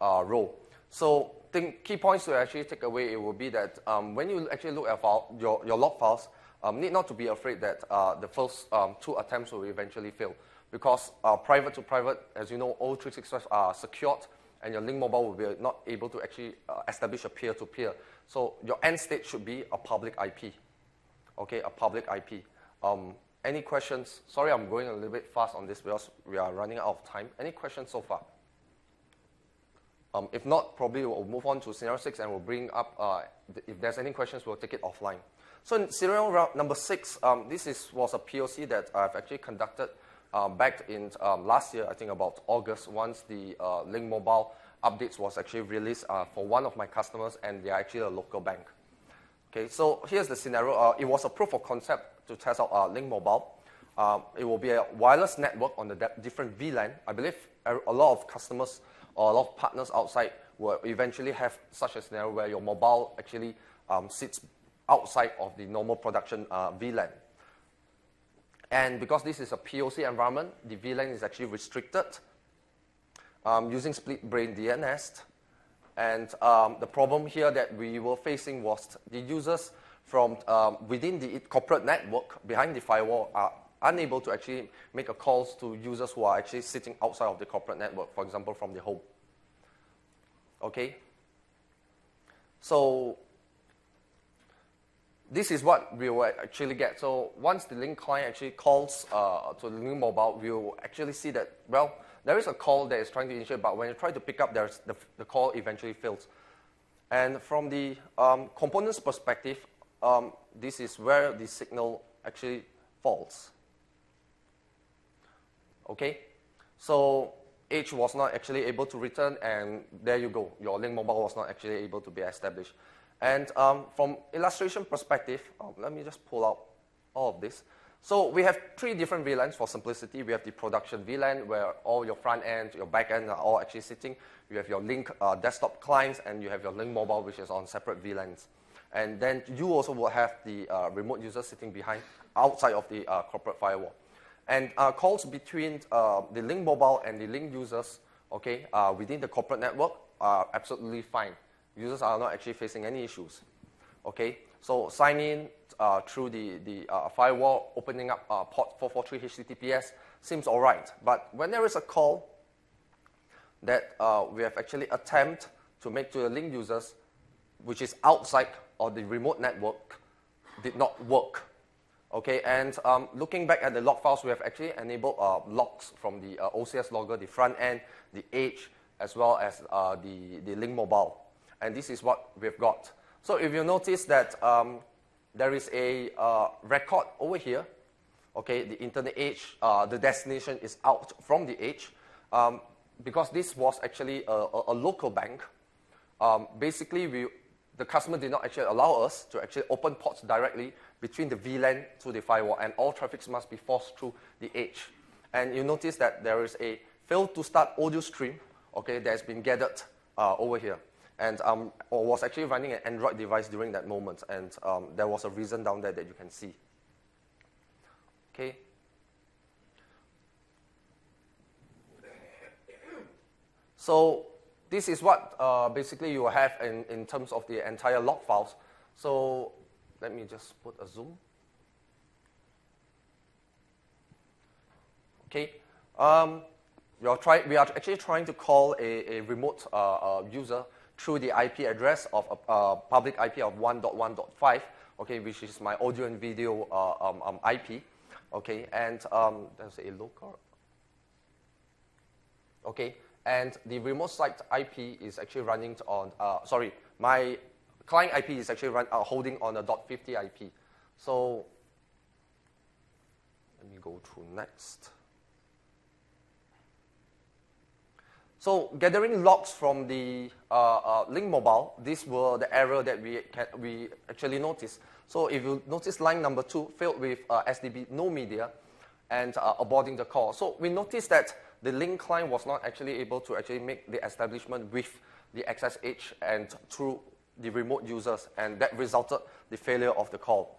role. So the key points to actually take away, it will be that when you actually look at your log files, need not to be afraid that the first two attempts will eventually fail, because private to private, as you know, all 365 are secured, and your link mobile will be not able to actually establish a peer-to-peer. So your end state should be a public IP, okay, a public IP. Any questions? Sorry, I'm going a little bit fast on this because we are running out of time. Any questions so far? If not, probably we'll move on to scenario 6, and we'll bring up, if there's any questions, we'll take it offline. So in scenario number 6, this was a POC that I've actually conducted back in last year, I think about August, once the Link Mobile updates was actually released for one of my customers, and they are actually a local bank. Okay, so here's the scenario. It was a proof of concept to test out Link Mobile. It will be a wireless network on the different VLAN. I believe a lot of customers or a lot of partners outside will eventually have such a scenario where your mobile actually sits outside of the normal production VLAN. And because this is a POC environment, the VLAN is actually restricted using split brain DNS. And the problem here that we were facing was the users from within the corporate network behind the firewall are unable to actually make a calls to users who are actually sitting outside of the corporate network, for example, from the home. Okay? So this is what we will actually get. So once the link client actually calls to the link mobile, we will actually see that, well, there is a call that is trying to initiate, but when you try to pick up, the call eventually fails. And from the component's perspective, this is where the signal actually falls. Okay? So H was not actually able to return, and there you go. Your link mobile was not actually able to be established. And from illustration perspective, let me just pull out all of this. So we have 3 different VLANs for simplicity. We have the production VLAN, where all your front end, your back end are all actually sitting. You have your link desktop clients, and you have your link mobile, which is on separate VLANs. And then you also will have the remote user sitting behind, outside of the corporate firewall. And calls between the link mobile and the link users, okay, within the corporate network are absolutely fine. Users are not actually facing any issues. Okay, so sign in through the firewall, opening up port 443 HTTPS seems all right. But when there is a call that we have actually attempt to make to the link users, which is outside of the remote network, did not work. Okay, and looking back at the log files, we have actually enabled logs from the OCS logger, the front end, the edge, as well as the link mobile. And this is what we've got. So if you notice that there is a record over here, okay, the internet edge, the destination is out from the edge, because this was actually a local bank. Basically, the customer did not actually allow us to actually open ports directly between the VLAN to the firewall, and all traffic must be forced through the edge. And you notice that there is a failed to start audio stream, okay, that has been gathered over here. And or was actually running an Android device during that moment, and there was a reason down there that you can see. Okay. So this is what basically you have in terms of the entire log files. So let me just put a zoom. Okay. We are actually trying to call a remote user through the IP address of a public IP of 1.1.5, okay, which is my audio and video IP, okay, and there's a local, okay, and the remote site IP is actually running on, my client IP is actually holding on a .50 IP. So let me go through next. So gathering logs from the link mobile, these were the error that we actually noticed. So if you notice line number 2, failed with SDB, no media, and aborting the call. So we noticed that the link client was not actually able to actually make the establishment with the XSH and through the remote users, and that resulted the failure of the call.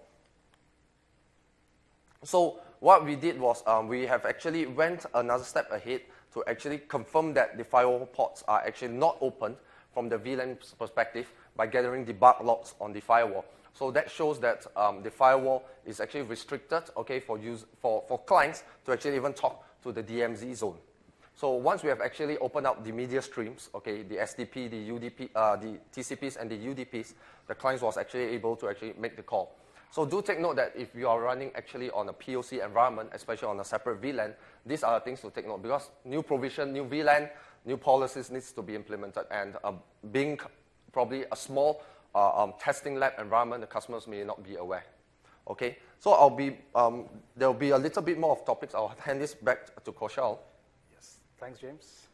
So what we did was we have actually went another step ahead to actually confirm that the firewall ports are actually not open from the VLAN perspective by gathering debug logs on the firewall. So that shows that the firewall is actually restricted, okay, for clients to actually even talk to the DMZ zone. So once we have actually opened up the media streams, okay, the SDP, the UDP, the TCPs and the UDPs, the clients was actually able to actually make the call. So do take note that if you are running actually on a POC environment, especially on a separate VLAN, these are things to take note, because new provision, new VLAN, new policies needs to be implemented, and being probably a small testing lab environment, the customers may not be aware. Okay, so there will be a little bit more of topics. I'll hand this back to Kaushal. Yes, thanks, James.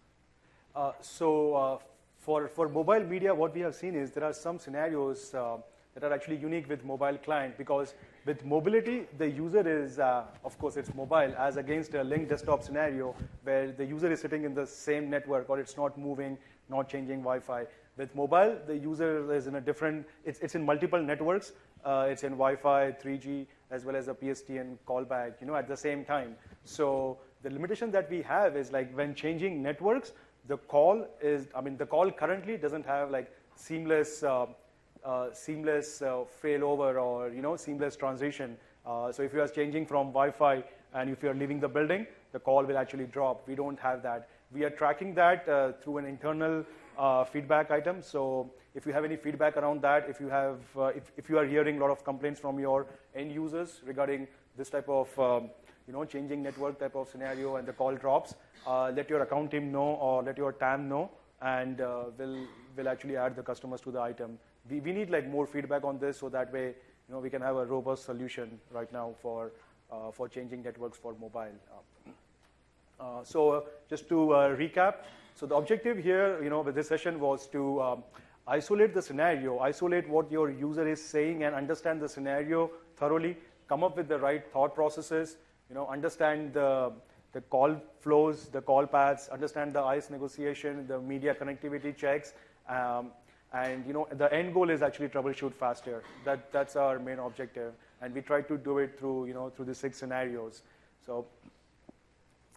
For mobile media, what we have seen is there are some scenarios that are actually unique with mobile client, because with mobility, the user is, of course, it's mobile, as against a link desktop scenario where the user is sitting in the same network or it's not moving, not changing Wi-Fi. With mobile, the user is in a different, it's in multiple networks. It's in Wi-Fi, 3G, as well as a PSTN callback, at the same time. So the limitation that we have is like when changing networks, the call currently doesn't have like seamless failover or seamless transition. So if you are changing from Wi-Fi and if you are leaving the building, the call will actually drop. We don't have that. We are tracking that through an internal feedback item. So if you have any feedback around that, if you have, if you are hearing a lot of complaints from your end users regarding this type of, changing network type of scenario and the call drops, let your account team know or let your TAM know, and we'll actually add the customers to the item. We need like more feedback on this, so that way, we can have a robust solution right now for changing networks for mobile. So just to recap, so the objective here, with this session was to isolate the scenario, isolate what your user is saying, and understand the scenario thoroughly, come up with the right thought processes, understand the call flows, the call paths, understand the ICE negotiation, the media connectivity checks, and the end goal is actually troubleshoot faster. That's our main objective, and we try to do it through through the 6 scenarios. So,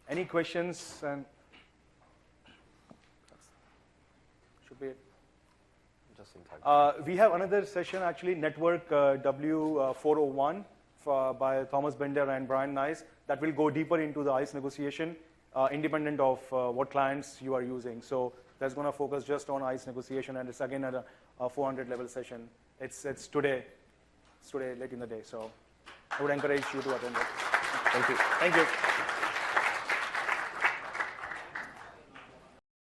any questions? And should be it. Just in time. We have another session actually, Network W401 by Thomas Bender and Brian Nice, that will go deeper into the ICE negotiation, independent of what clients you are using. So that's going to focus just on ICE negotiation, and it's again at a 400 level session. It's today. It's today, late in the day. So I would encourage you to attend it. Thank you. Thank you.